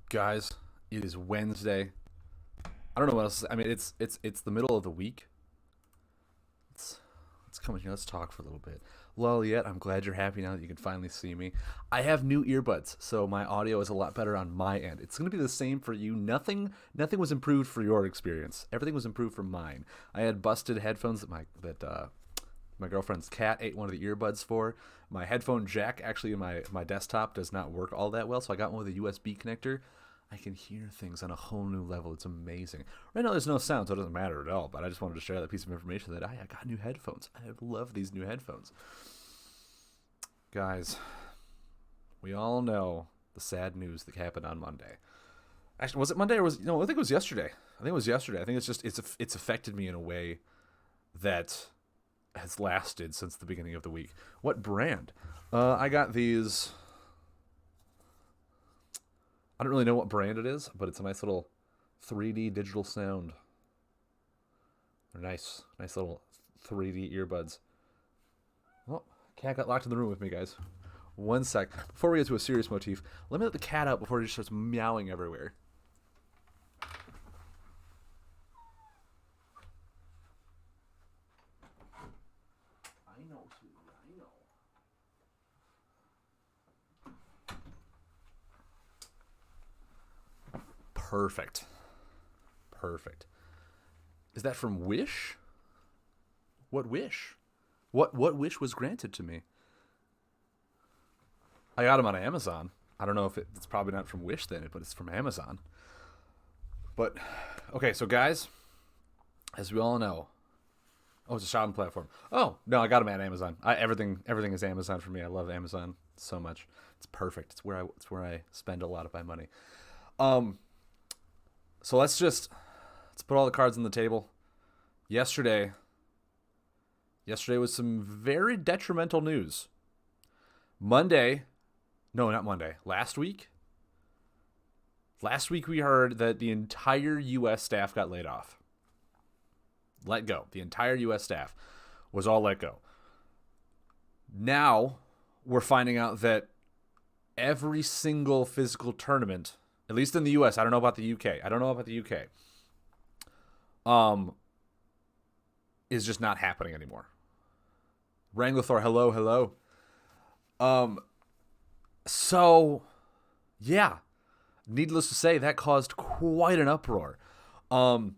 Guys, it is Wednesday. I don't know what else. I mean, it's the middle of the week. Let's let's come in here. Let's talk for a little bit. Loliet, I'm glad you're happy now that you can finally see me. I have new earbuds, so my audio is a lot better on my end. It's going to be the same for you. Nothing was improved for your experience. Everything was improved for mine. I had busted headphones that my girlfriend's cat ate one of the earbuds for. My headphone jack actually in my desktop does not work all that well, so I got one with a USB connector. I can hear things on a whole new level. It's amazing. Right now, there's no sound, so it doesn't matter at all. But I just wanted to share that piece of information that I got new headphones. I love these new headphones. Guys, we all know the sad news that happened on Monday. Actually, was it Monday or was no? I think it was yesterday. I think it was yesterday. I think it's affected me in a way that has lasted since the beginning of the week. What brand? I got these. I don't really know what brand it is, but it's a nice little 3D digital sound. They're nice little 3D earbuds. Oh, cat got locked in the room with me, guys. One sec. Before we get to a serious motif, let me let the cat out before he just starts meowing everywhere. I know, sweetie. I know. Perfect. Perfect. Is that from Wish? What wish? What wish was granted to me? I got them on Amazon. I don't know if it's probably not from Wish then, but it's from Amazon. But okay, so guys, as we all know, oh, it's a shopping platform. Oh no, I got them at Amazon. Everything is Amazon for me. I love Amazon so much. It's perfect. It's where I spend a lot of my money. Um, so let's put all the cards on the table. Yesterday, yesterday was some very detrimental news. Monday, no, not Monday. Last week, we heard that the entire U.S. staff got laid off. Let go. The entire U.S. staff was all let go. Now we're finding out that every single physical tournament, at least in the U.S., I don't know about the U.K. I don't know about the U.K. Um, is just not happening anymore. Wrangler, hello, hello. Um, so yeah, needless to say, that caused quite an uproar. Um,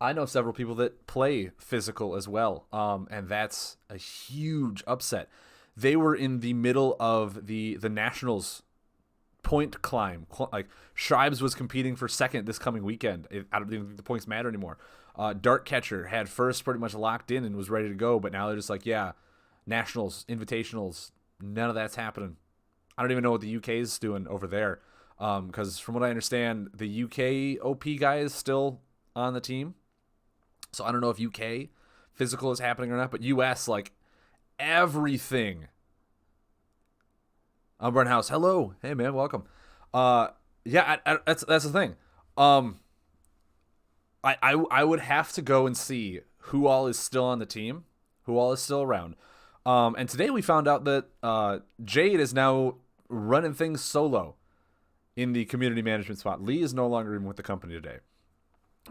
I know several people that play physical as well, and that's a huge upset. They were in the middle of the nationals point climb. Like Shibes was competing for second this coming weekend. I don't even think the points matter anymore. Dart Catcher had first pretty much locked in and was ready to go, but now they're just like, yeah, nationals, invitationals, none of that's happening. I don't even know what the UK is doing over there, because from what I understand, the UK OP guy is still on the team. So I don't know if UK physical is happening or not, but US, like, everything. House, hello, hey man, welcome. Yeah, that's the thing. Um, I would have to go and see who all is still on the team, who all is still around. And today we found out that Jade is now running things solo in the community management spot. Lee is no longer even with the company today.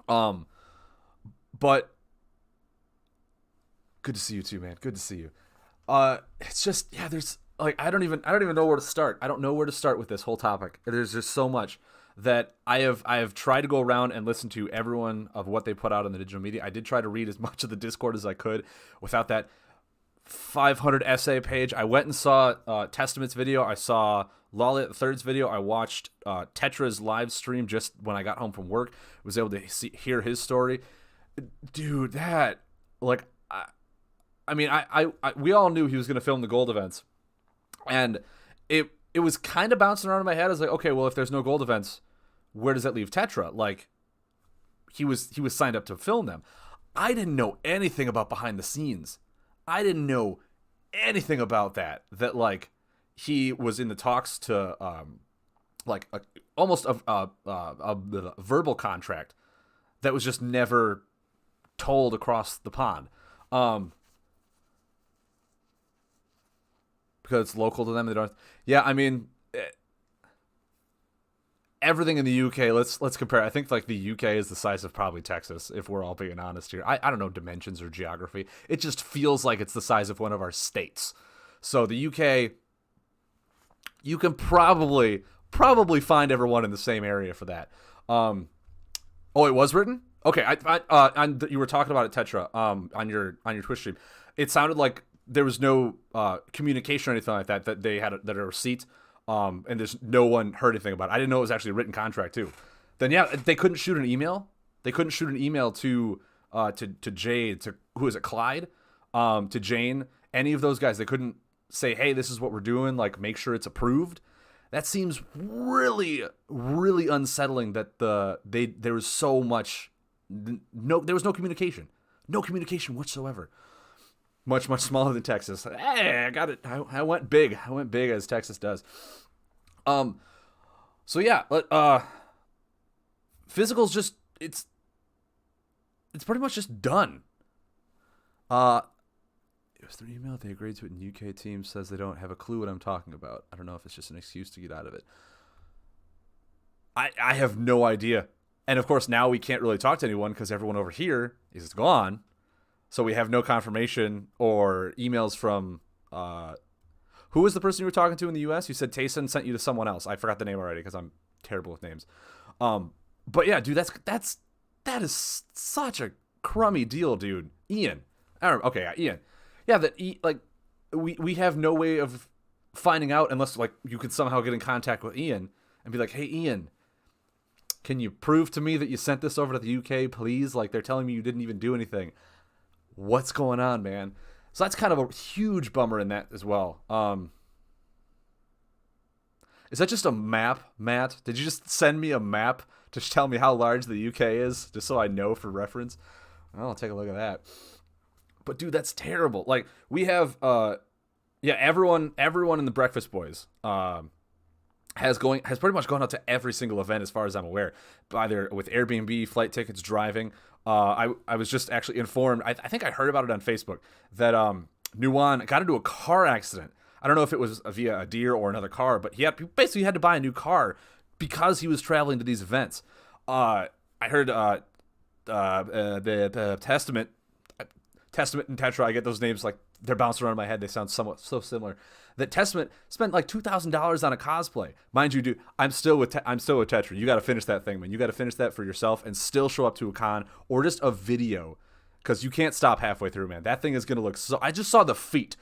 Um, but good to see you too, man. Good to see you. It's just, yeah, there's like I don't even know where to start. I don't know where to start with this whole topic. There's just so much that I have tried to go around and listen to everyone of what they put out on the digital media. I did try to read as much of the Discord as I could without that 500 essay page. I went and saw Testament's video. I saw Lolly Third's video. I watched Tetra's live stream just when I got home from work. Was able to hear his story. Dude, that, like, I mean, we all knew he was going to film the gold events, and it was kind of bouncing around in my head. I was like, okay, well, if there's no gold events, where does that leave Tetra? Like, he was signed up to film them. I didn't know anything about behind the scenes. I didn't know anything about that. That, like, he was in the talks to like almost a verbal contract that was just never told across the pond. Um, because it's local to them. They don't. Yeah, I mean, everything in the UK. Let's compare. I think like the UK is the size of probably Texas, if we're all being honest here. I don't know dimensions or geography. It just feels like it's the size of one of our states. So the UK, you can probably find everyone in the same area for that. Oh, it was written. Okay, you were talking about it, Tetra. On your Twitch stream, it sounded like there was no communication or anything like that. That they had a receipt. And there's no one heard anything about it. I didn't know it was actually a written contract too. Then yeah, they couldn't shoot an email. They couldn't shoot an email to Jade, to who is it, Clyde, to Jane, any of those guys. They couldn't say, hey, this is what we're doing. Like, make sure it's approved. That seems really, really unsettling. That there was so much there was no communication whatsoever. Much smaller than Texas. Hey, I got it. I went big. I went big, as Texas does. So yeah, physical's just it's pretty much just done. It was through email. They agreed to it, and UK team says they don't have a clue what I'm talking about. I don't know if it's just an excuse to get out of it. I have no idea. And of course now we can't really talk to anyone because everyone over here is gone. So we have no confirmation or emails from who was the person you were talking to in the U.S.? You said Tayson sent you to someone else. I forgot the name already because I'm terrible with names. But yeah, dude, that is such a crummy deal, dude. Ian, okay, yeah, Ian, yeah. We have no way of finding out unless like you could somehow get in contact with Ian and be like, hey, Ian, can you prove to me that you sent this over to the UK, please? Like they're telling me you didn't even do anything. What's going on, man? So that's kind of a huge bummer in that as well. Is that just a map, Matt? Did you just send me a map to tell me how large the UK is, just so I know for reference? Well, I'll take a look at that. But dude, that's terrible. Like we have, everyone in the Breakfast Boys, has pretty much gone out to every single event as far as I'm aware, either with Airbnb, flight tickets, driving. I was just actually informed. I think I heard about it on Facebook that Nuwan got into a car accident. I don't know if it was via a deer or another car, but he basically had to buy a new car because he was traveling to these events. I heard the Testament and Tetra. I get those names like they're bouncing around in my head. They sound somewhat so similar. That Testament spent like $2,000 on a cosplay. Mind you, dude, I'm still with Tetra. You got to finish that thing, man. You got to finish that for yourself and still show up to a con or just a video, because you can't stop halfway through, man. That thing is gonna look so. I just saw the feet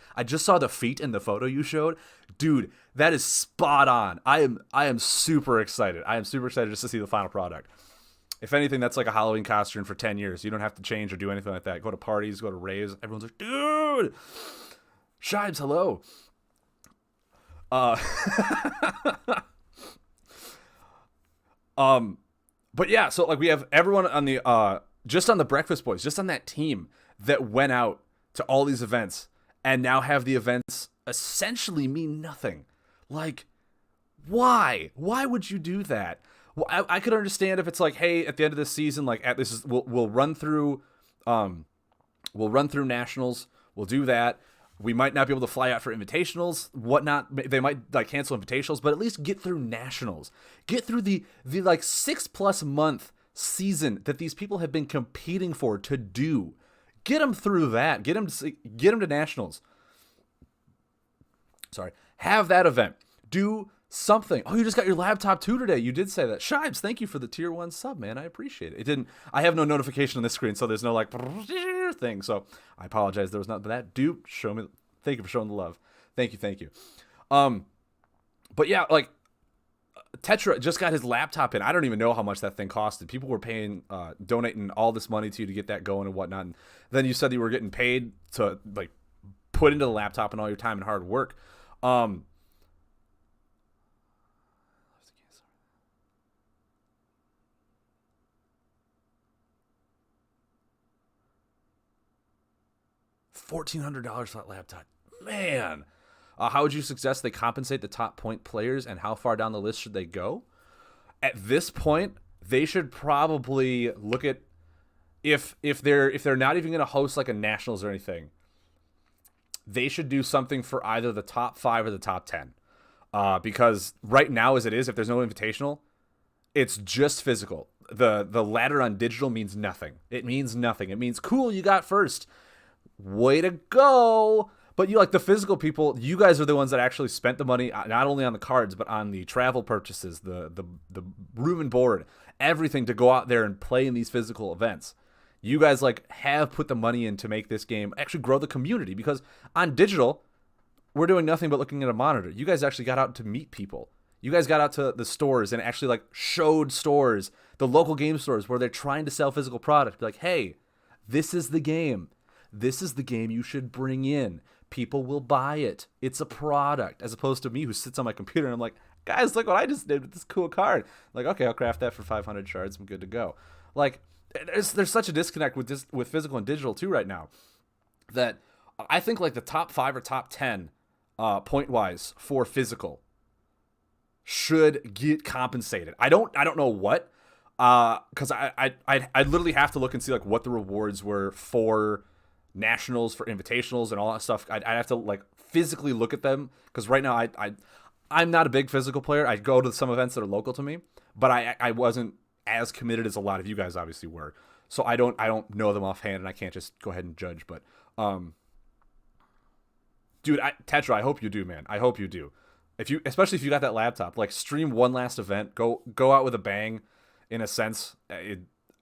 in the photo you showed, dude. That is spot on. I am super excited. I am super excited just to see the final product. If anything, that's like a Halloween costume for 10 years. You don't have to change or do anything like that. Go to parties, go to raves. Everyone's like, dude, Shibes, hello. But yeah, so like we have everyone on the just on the Breakfast Boys, just on that team that went out to all these events and now have the events essentially mean nothing. Like, why? Why would you do that? Well, I could understand if it's like, hey, at the end of this season, like we'll run through nationals, we'll do that. We might not be able to fly out for invitationals, whatnot. They might like cancel invitationals, but at least get through nationals. Get through the like 6+ month season that these people have been competing for to do. Get them through that. Get them to nationals. Sorry. Have that event. Do something. Oh, you just got your laptop too today. You did say that. Shibes, thank you for the tier 1 sub, man. I appreciate it. It didn't. I have no notification on this screen, so there's no like thing. So I apologize. There was not that. Dude, show me. Thank you for showing the love. Thank you. But yeah, like Tetra just got his laptop in. I don't even know how much that thing costed. People were paying, donating all this money to you to get that going and whatnot. And then you said you were getting paid to like put into the laptop and all your time and hard work. $1,400 for that laptop, man. How would you suggest they compensate the top point players, and how far down the list should they go? At this point, they should probably look at if they're not even going to host like a nationals or anything. They should do something for either the top 5 or the top 10, because right now, as it is, if there's no invitational, It's just physical. The ladder on digital means nothing. It means nothing. It means cool, you got first. Way to go. But you, like the physical people, you guys are the ones that actually spent the money not only on the cards but on the travel purchases, the room and board, everything to go out there and play in these physical events. You guys like have put the money in to make this game actually grow the community, because on digital, we're doing nothing but looking at a monitor. You guys actually got out to meet people. You guys got out to the stores and actually like showed stores, the local game stores where they're trying to sell physical product. Be like, hey, this is the game. This is the game you should bring in. People will buy it. It's a product, as opposed to me who sits on my computer and I'm like, guys, look what I just did with this cool card. Like, okay, I'll craft that for 500 shards. I'm good to go. Like, there's such a disconnect with physical and digital too right now, that I think like the top 5 or top 10 point wise for physical should get compensated. I don't know what, because I literally have to look and see like what the rewards were for nationals, for invitationals, and all that stuff. I'd have to like physically look at them, because right now I'm not a big physical player. I go to some events that are local to me, but I wasn't as committed as a lot of you guys obviously were. So I don't know them offhand, and I can't just go ahead and judge. But dude, Tetra, I hope you do, man. I hope you do. Especially if you got that laptop, like stream one last event, go out with a bang, in a sense.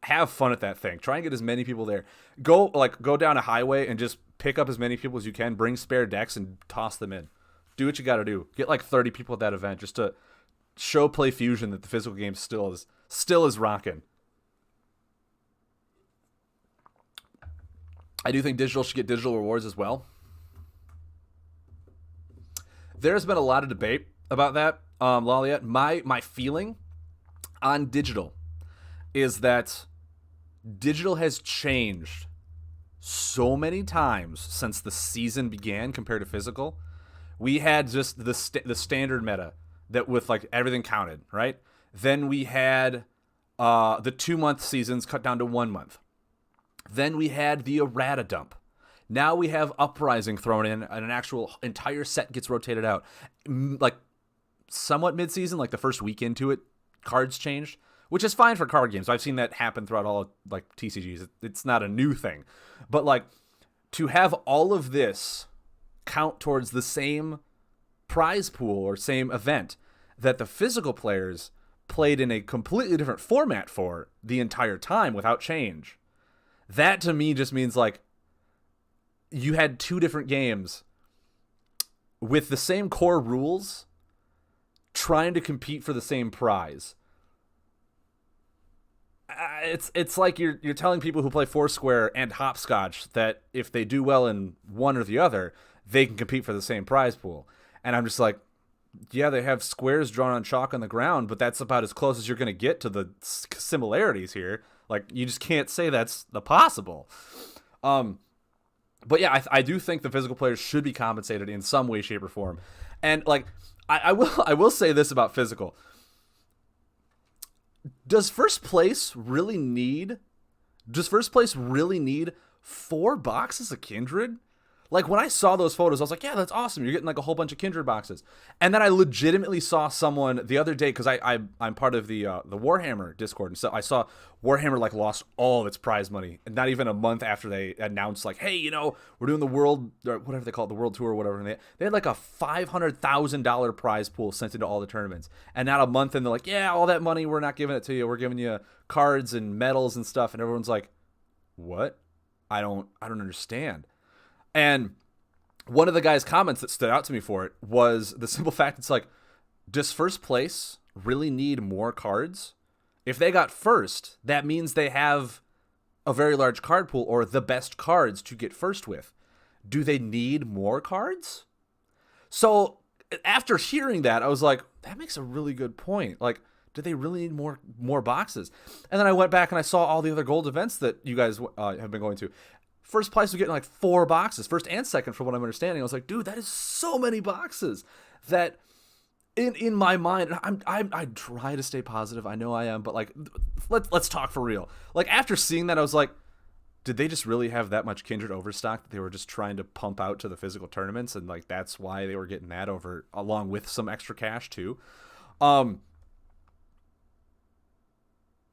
Have fun at that thing. Try and get as many people there. Go down a highway and just pick up as many people as you can. Bring spare decks and toss them in. Do what you got to do. Get like 30 people at that event just to show Play Fusion that the physical game still is rocking. I do think digital should get digital rewards as well. There's been a lot of debate about that, Laliet. My feeling on digital is that digital has changed so many times since the season began compared to physical. We had just the standard meta that with like everything counted, right? Then we had the 2-month seasons cut down to 1 month. Then we had the errata dump. Now we have Uprising thrown in, and an actual entire set gets rotated out. Like somewhat mid-season, like the first week into it, cards changed, which is fine for card games. I've seen that happen throughout all of, like TCGs. It's not a new thing. But like to have all of this count towards the same prize pool or same event that the physical players played in a completely different format for the entire time without change, that to me just means like you had 2 different games with the same core rules trying to compete for the same prize. It's like you're telling people who play Foursquare and Hopscotch that if they do well in one or the other, they can compete for the same prize pool. And I'm just like, yeah, they have squares drawn on chalk on the ground, but that's about as close as you're going to get to the similarities here. Like, you just can't say that's the possible. But yeah, I do think the physical players should be compensated in some way, shape, or form. And like, I will say this about physical. Does first place really need 4 boxes of Kindred? Like, when I saw those photos, I was like, yeah, that's awesome. You're getting like a whole bunch of Kindred boxes. And then I legitimately saw someone the other day, because I'm part of the Warhammer Discord, and so I saw Warhammer like lost all of its prize money, and not even a month after they announced like, hey, we're doing the world, or whatever they call it, the world tour or whatever. And they had like a $500,000 prize pool sent into all the tournaments, and not a month in, they're like, yeah, all that money, we're not giving it to you. We're giving you cards and medals and stuff. And everyone's like, what? I don't understand. And one of the guys' comments that stood out to me for it was the simple fact, it's like, does first place really need more cards? If they got first, that means they have a very large card pool or the best cards to get first with. Do they need more cards? So after hearing that, I was like, that makes a really good point. Like, do they really need more boxes? And then I went back and I saw all the other gold events that you guys have been going to. First place was getting like 4 boxes, first and second, from what I'm understanding. I was like, dude, that is so many boxes. That in my mind, I try to stay positive. I know I am, but like, let's talk for real. Like, after seeing that, I was like, did they just really have that much Kindred overstock that they were just trying to pump out to the physical tournaments, and like that's why they were getting that over along with some extra cash too?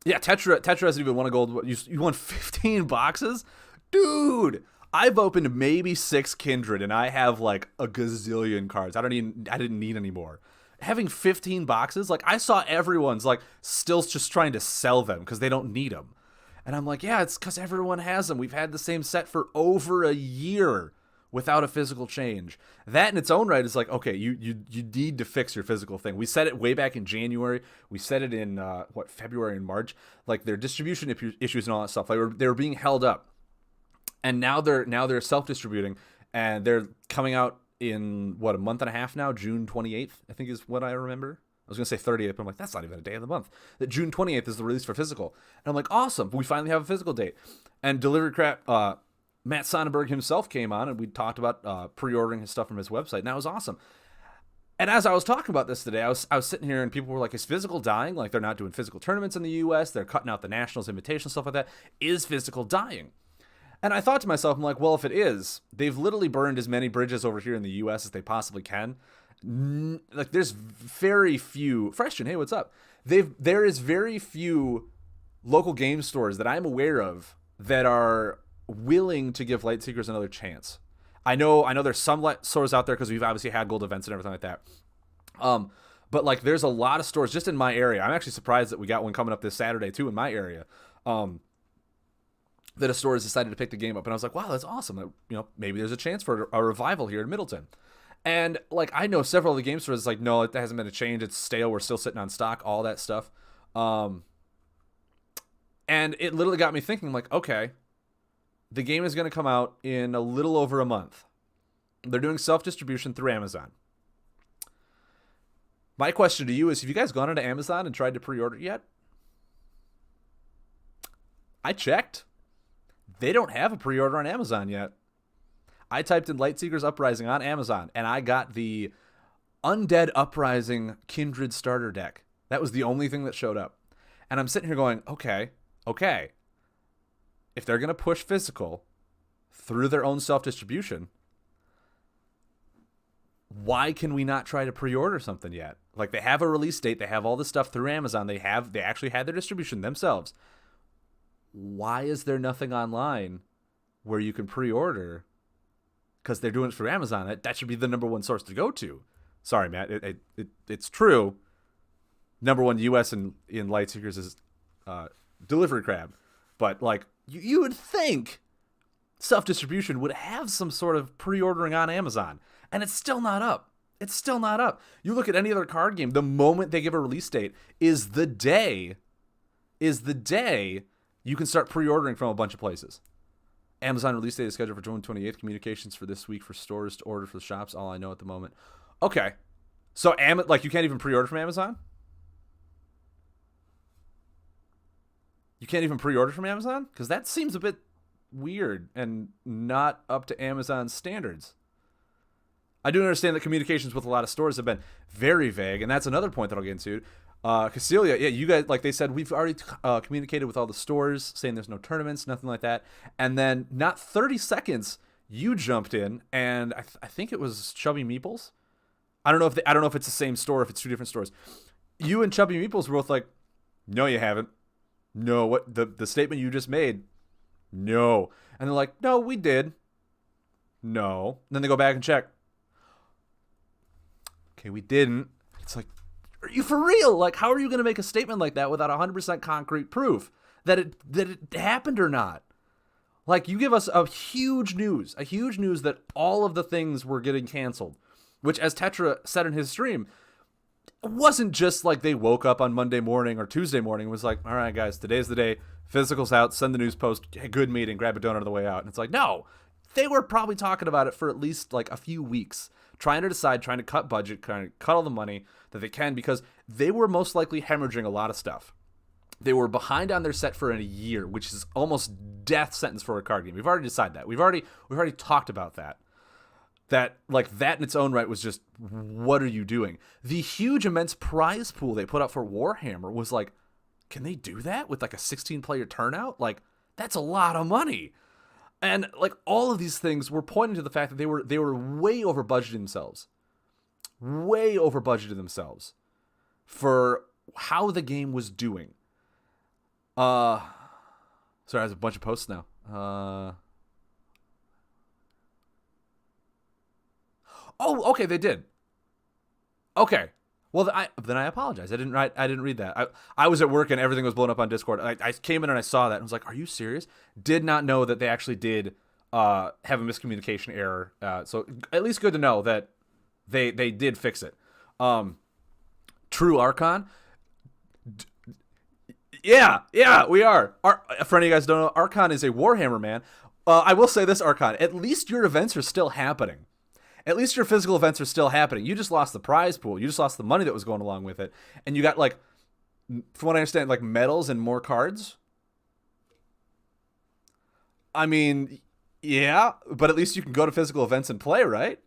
Yeah, Tetra hasn't even won a gold. You won 15 boxes, dude. I've opened maybe 6 Kindred, and I have like a gazillion cards. I didn't need any more. Having 15 boxes, like I saw everyone's like still just trying to sell them because they don't need them, and I'm like, yeah, it's because everyone has them. We've had the same set for over a year without a physical change. That in its own right is like, okay, you need to fix your physical thing. We said it way back in January. We said it in February and March. Like their distribution issues and all that stuff. Like they were being held up, and now they're self-distributing, and they're coming out in what, a month and a half now. June 28th, I think, is what I remember. I was gonna say 30th, but I'm like, that's not even a day of the month. That June 28th is the release for physical, and I'm like, awesome, we finally have a physical date. And Delivery Crap, Matt Sonnenberg himself came on, and we talked about pre-ordering his stuff from his website, and that was awesome. And as I was talking about this today, I was sitting here, and people were like, is physical dying? Like they're not doing physical tournaments in the U.S. They're cutting out the Nationals, Invitational, stuff like that. Is physical dying? And I thought to myself, I'm like, well, if it is, they've literally burned as many bridges over here in the U.S. as they possibly can. Like, there's very few. Freshton, hey, what's up? There is very few local game stores that I'm aware of that are willing to give Lightseekers another chance. I know there's some stores out there because we've obviously had gold events and everything like that. But like, there's a lot of stores just in my area. I'm actually surprised that we got one coming up this Saturday too in my area. That a store has decided to pick the game up, and I was like, wow, that's awesome. Maybe there's a chance for a revival here in Middleton. And like, I know several of the game stores, like, no, it hasn't been a change. It's stale. We're still sitting on stock, all that stuff. And it literally got me thinking, like, okay, the game is going to come out in a little over a month. They're doing self-distribution through Amazon. My question to you is, have you guys gone into Amazon and tried to pre-order yet? I checked. They don't have a pre-order on Amazon yet. I typed in Lightseekers Uprising on Amazon, and I got the Undead Uprising Kindred starter deck. That was the only thing that showed up. And I'm sitting here going, okay. If they're going to push physical through their own self-distribution, why can we not try to pre-order something yet? Like, they have a release date. They have all this stuff through Amazon. They actually had their distribution themselves. Why is there nothing online where you can pre-order? Because they're doing it through Amazon. That should be the number one source to go to. Sorry, Matt. It's true. Number one U.S. in Lightseekers is Delivery Crab. But, like, you would think self-distribution would have some sort of pre-ordering on Amazon. And it's still not up. It's still not up. You look at any other card game, the moment they give a release date is the day you can start pre-ordering from a bunch of places. Amazon release date is scheduled for June 28th. Communications for this week for stores to order for the shops. All I know at the moment. Okay. So, you can't even pre-order from Amazon? You can't even pre-order from Amazon? Because that seems a bit weird and not up to Amazon's standards. I do understand that communications with a lot of stores have been very vague, and that's another point that I'll get into. Casilia, yeah, you guys, like they said, we've already communicated with all the stores, saying there's no tournaments, nothing like that. And then, not 30 seconds, you jumped in, and I think it was Chubby Meeples. I don't know if it's the same store, if it's two different stores. You and Chubby Meeples were both like, no, you haven't. No, what the statement you just made? No. And they're like, no, we did. No. And then they go back and check. Okay, we didn't. It's like, are you for real? Like, how are you going to make a statement like that without 100% concrete proof that it happened or not? Like, you give us a huge news that all of the things were getting canceled, which, as Tetra said in his stream, it wasn't just like they woke up on Monday morning or Tuesday morning and was like, all right, guys, today's the day. Physical's out. Send the news post. Hey, good meeting. Grab a donut on the way out. And it's like, no, they were probably talking about it for at least like a few weeks, trying to decide, trying to cut budget, trying to cut all the money that they can, because they were most likely hemorrhaging a lot of stuff. They were behind on their set for a year, which is almost death sentence for a card game. We've already decided that. We've already talked about that. That in its own right was just, what are you doing? The huge, immense prize pool they put up for Warhammer was like, can they do that with like a 16-player turnout? Like, that's a lot of money. And like, all of these things were pointing to the fact that they were way over budgeting themselves. Way over budgeted themselves for how the game was doing. Uh, sorry, I have a bunch of posts now. Oh, okay, they did. Okay. Well, then I apologize. I didn't read that. I was at work and everything was blown up on Discord. I came in and I saw that and was like, "Are you serious?" Did not know that they actually did have a miscommunication error. So at least good to know that they did fix it. True Archon. Yeah, we are. For any of you guys who don't know, Archon is a Warhammer man. I will say this, Archon. At least your events are still happening. At least your physical events are still happening. You just lost the prize pool. You just lost the money that was going along with it. And you got, like, from what I understand, like medals and more cards. I mean, yeah, but at least you can go to physical events and play, right?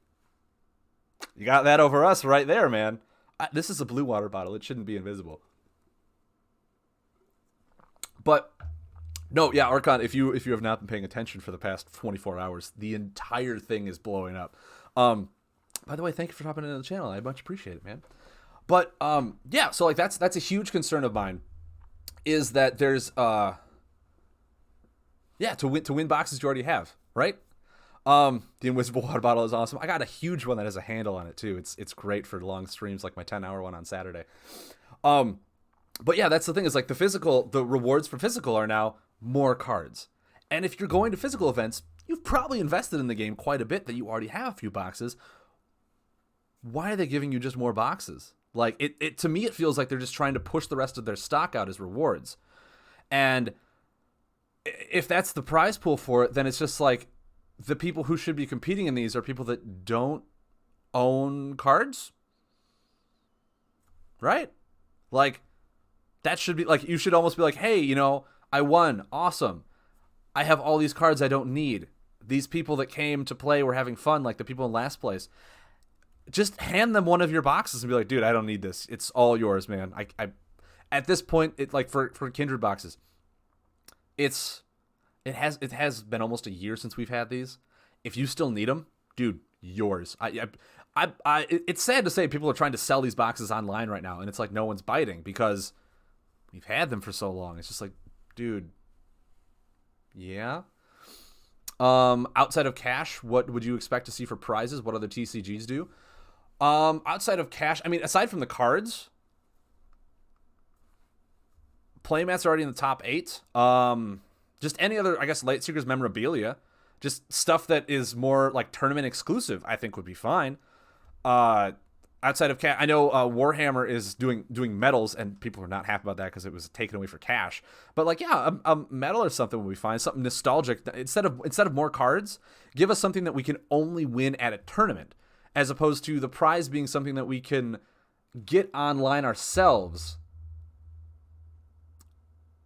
You got that over us right there, man. This is a blue water bottle. It shouldn't be invisible. But no, yeah, Archon, if you have not been paying attention for the past 24 hours, the entire thing is blowing up. By the way, thank you for dropping into the channel. I much appreciate it, man. But yeah, so like that's a huge concern of mine, is that there's to win boxes you already have, right? The invisible water bottle is awesome. I got a huge one that has a handle on it too. It's great for long streams, like my 10-hour one on Saturday. But yeah, that's the thing, is like the rewards for physical are now more cards. And if you're going to physical events, you've probably invested in the game quite a bit that you already have a few boxes. Why are they giving you just more boxes? Like, it to me, it feels like they're just trying to push the rest of their stock out as rewards. And if that's the prize pool for it, then it's just like the people who should be competing in these are people that don't own cards, right? Like, that should be like, you should almost be like, hey, I won, awesome. I have all these cards I don't need. These people that came to play were having fun, like the people in last place. Just hand them one of your boxes and be like, dude, I don't need this. It's all yours, man. I at this point, it like for Kindred boxes, it has been almost a year since we've had these. If you still need them, dude, yours. It's sad to say people are trying to sell these boxes online right now, and it's like no one's biting because we've had them for so long. It's just like, dude, yeah. Outside of cash, what would you expect to see for prizes? What other TCGs do? Outside of cash, I mean, aside from the cards, playmats are already in the top 8. Just any other, I guess, Lightseekers memorabilia, just stuff that is more like tournament exclusive, I think would be fine. Outside of cash, I know Warhammer is doing medals, and people are not happy about that because it was taken away for cash. But like, yeah, a medal or something would be fine. Something nostalgic. Instead of more cards, give us something that we can only win at a tournament, as opposed to the prize being something that we can get online ourselves,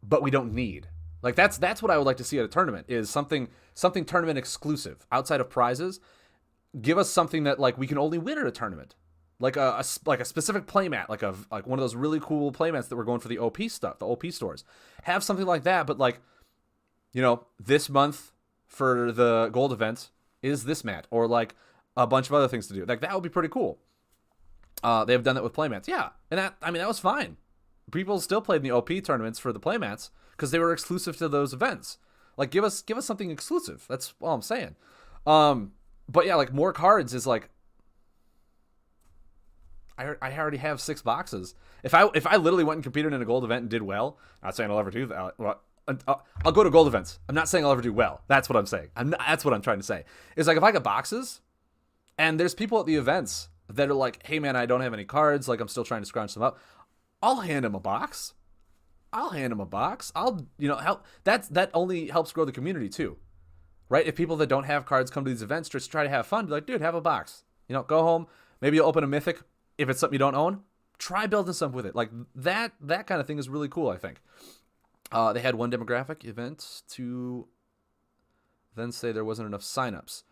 but we don't need. Like that's what I would like to see at a tournament, is something tournament exclusive outside of prizes. Give us something that like we can only win at a tournament. Like a specific playmat, like one of those really cool playmats that we're going for the OP stuff, the OP stores. Have something like that, but like, this month for the gold event is this mat, or like a bunch of other things to do. Like that would be pretty cool. They have done that with playmats, yeah, and that was fine. People still played in the OP tournaments for the playmats because they were exclusive to those events. Like give us something exclusive. That's all I'm saying. But yeah, like more cards is like, I already have 6 boxes. If I literally went and competed in a gold event and did well, I'm not saying I'll ever do that. Well, I'll go to gold events. I'm not saying I'll ever do well. That's what I'm saying. That's what I'm trying to say. It's like if I got boxes, and there's people at the events that are like, hey man, I don't have any cards. Like I'm still trying to scrounge them up. I'll hand them a box. I'll help. That only helps grow the community too, right? If people that don't have cards come to these events just try to have fun, be like, dude, have a box. Go home. Maybe you'll open a mythic. If it's something you don't own, try building something with it. Like that kind of thing is really cool, I think. They had one demographic event to then say there wasn't enough signups.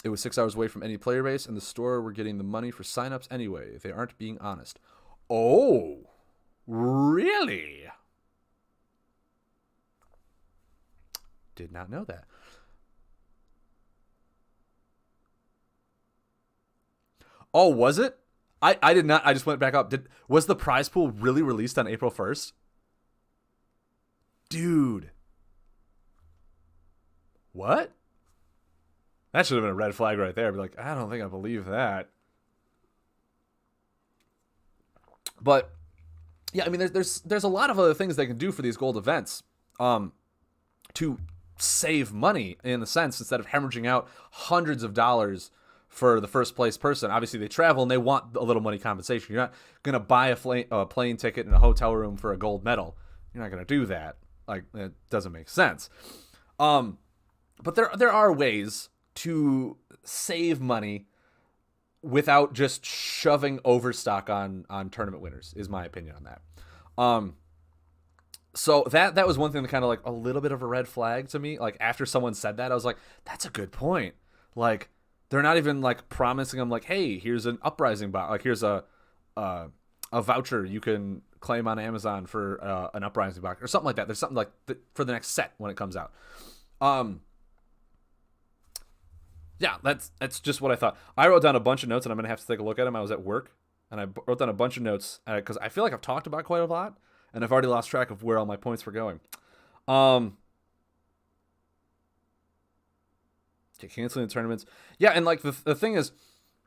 It was 6 hours away from any player base, and the store were getting the money for signups anyway. They aren't being honest. Oh, really? Did not know that. Oh, was it? I did not. I just went back up. Was the prize pool really released on April 1st? Dude. What? That should have been a red flag right there. Be like, I don't think I believe that. But yeah, I mean, there's a lot of other things they can do for these gold events, to save money in the sense instead of hemorrhaging out hundreds of dollars for the first place person. Obviously, they travel and they want a little money compensation. You're not gonna buy a plane ticket and a hotel room for a gold medal. You're not gonna do that. Like, it doesn't make sense. But there are ways to save money without just shoving overstock on tournament winners, is my opinion on that. So that was one thing that kind of like a little bit of a red flag to me. Like, after someone said that, I was like, that's a good point. Like, they're not even like promising them like, hey, here's an Uprising box. Like, here's a voucher you can claim on Amazon for an Uprising box or something like that. There's something like for the next set when it comes out. Yeah, that's just what I thought. I wrote down a bunch of notes, and I'm gonna have to take a look at them. I was at work, and I wrote down a bunch of notes because I feel like I've talked about quite a lot, and I've already lost track of where all my points were going. Canceling the tournaments. Yeah, and like the thing is,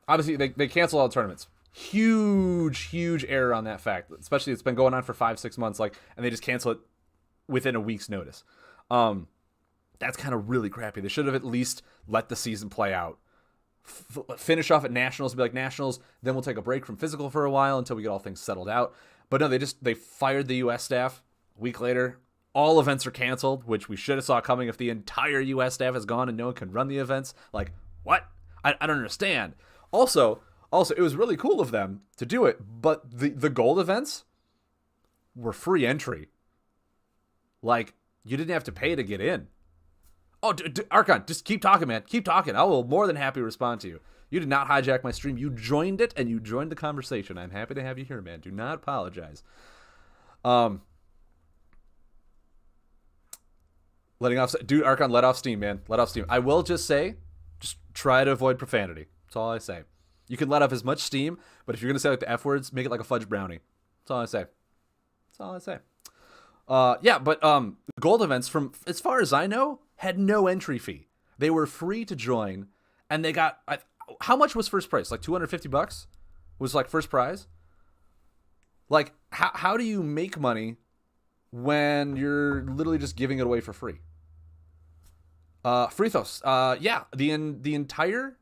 obviously they cancel all the tournaments. Huge error on that fact. Especially it's been going on for 5-6 months, like, and they just cancel it within a week's notice. That's kind of really crappy. They should have at least let the season play out. Finish off at Nationals, be like, Nationals, then we'll take a break from physical for a while until we get all things settled out. But no, they fired the U.S. staff. A week later, all events are canceled, which we should have saw coming if the entire U.S. staff is gone and no one can run the events. Like, what? I don't understand. Also, it was really cool of them to do it, but the gold events were free entry. Like, you didn't have to pay to get in. Oh, Archon, just keep talking, man. Keep talking. I will more than happy respond to you. You did not hijack my stream. You joined it, and you joined the conversation. I'm happy to have you here, man. Do not apologize. Letting off... Dude, Archon, let off steam, man. Let off steam. I will just say, just try to avoid profanity. That's all I say. You can let off as much steam, but if you're going to say like the F words, make it like a fudge brownie. That's all I say. That's all I say. Yeah, but gold events, from as far as I know, had no entry fee. They were free to join, and they got... how much was first prize? Like $250 was like first prize? Like, how do you make money when you're literally just giving it away for free? Frithos, yeah, the entire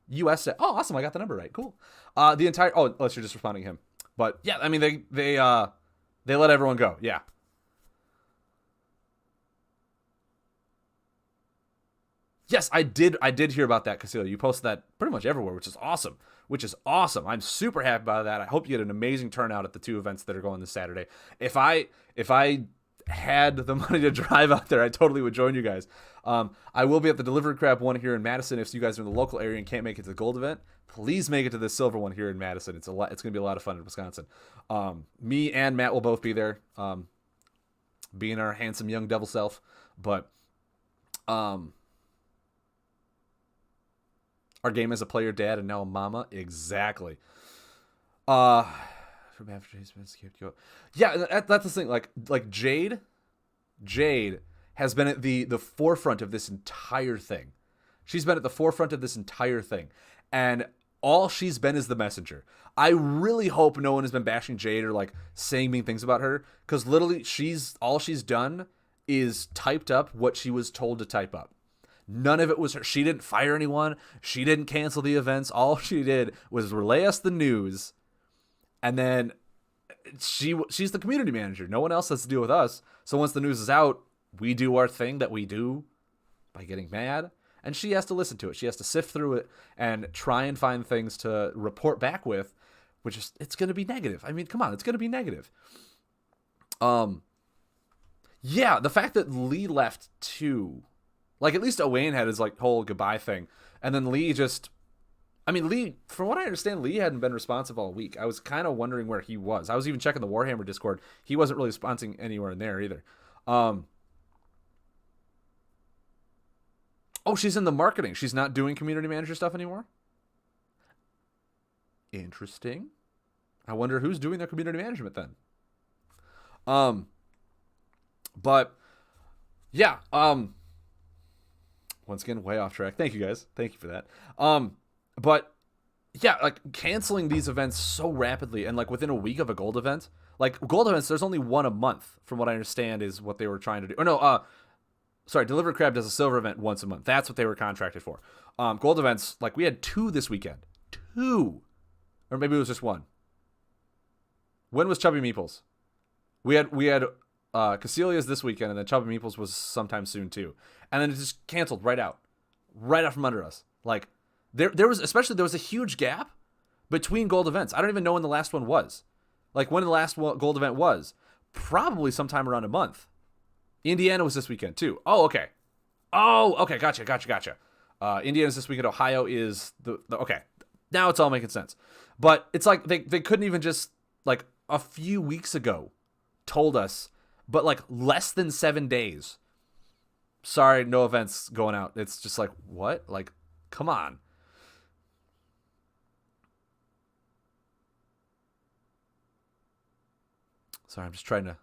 U.S. Oh, awesome! I got the number right. Cool. The entire... Oh, unless you're just responding to him. But yeah, I mean, they let everyone go. Yeah. Yes, I did hear about that, Casilla. You posted that pretty much everywhere, which is awesome. I'm super happy about that. I hope you get an amazing turnout at the two events that are going this Saturday. If I had the money to drive out there, I totally would join you guys. I will be at the Delivery Crab one here in Madison. If you guys are in the local area and can't make it to the gold event, please make it to the silver one here in Madison. It's going to be a lot of fun in Wisconsin. Me and Matt will both be there, being our handsome young devil self. But our game as a player dad and now a mama. Exactly. From after yeah, that's the thing. Like Jade has been at the forefront of this entire thing. She's been at the forefront of this entire thing. And all she's been is the messenger. I really hope no one has been bashing Jade or like saying mean things about her, because literally all she's done is typed up what she was told to type up. None of it was her. She didn't fire anyone. She didn't cancel the events. All she did was relay us the news. And then she's the community manager. No one else has to deal with us. So once the news is out, we do our thing that we do by getting mad. And she has to listen to it. She has to sift through it and try and find things to report back with, which is, it's going to be negative. I mean, come on, it's going to be negative. Yeah, the fact that Lee left too. Like, at least Owain had his, like, whole goodbye thing. And then Lee Lee, from what I understand, Lee hadn't been responsive all week. I was kind of wondering where he was. I was even checking the Warhammer Discord. He wasn't really responding anywhere in there either. Oh, she's in the marketing. She's not doing community manager stuff anymore? Interesting. I wonder who's doing their community management then. But Yeah. Once again, way off track. Thank you guys. Thank you for that. But yeah, like canceling these events so rapidly and like within a week of a gold event. Like gold events, there's only one a month, from what I understand, is what they were trying to do. Or no, sorry, Delivered Crab does a silver event once a month. That's what they were contracted for. Gold events, like we had two this weekend. Two. Or maybe it was just one. When was Chubby Meeples? We had Casilia's this weekend, and then Chubby Meeples was sometime soon too. And then it just canceled right out from under us. Like there was a huge gap between gold events. I don't even know when the last one was. Like when the last gold event was, probably sometime around a month. Indiana was this weekend too. Oh, okay. Gotcha. Indiana's this weekend. Ohio is the okay. Now it's all making sense. But it's like they couldn't even just like a few weeks ago told us, but like less than 7 days. Sorry, no events going out. It's just like, what? Like, come on. Sorry, I'm just trying to.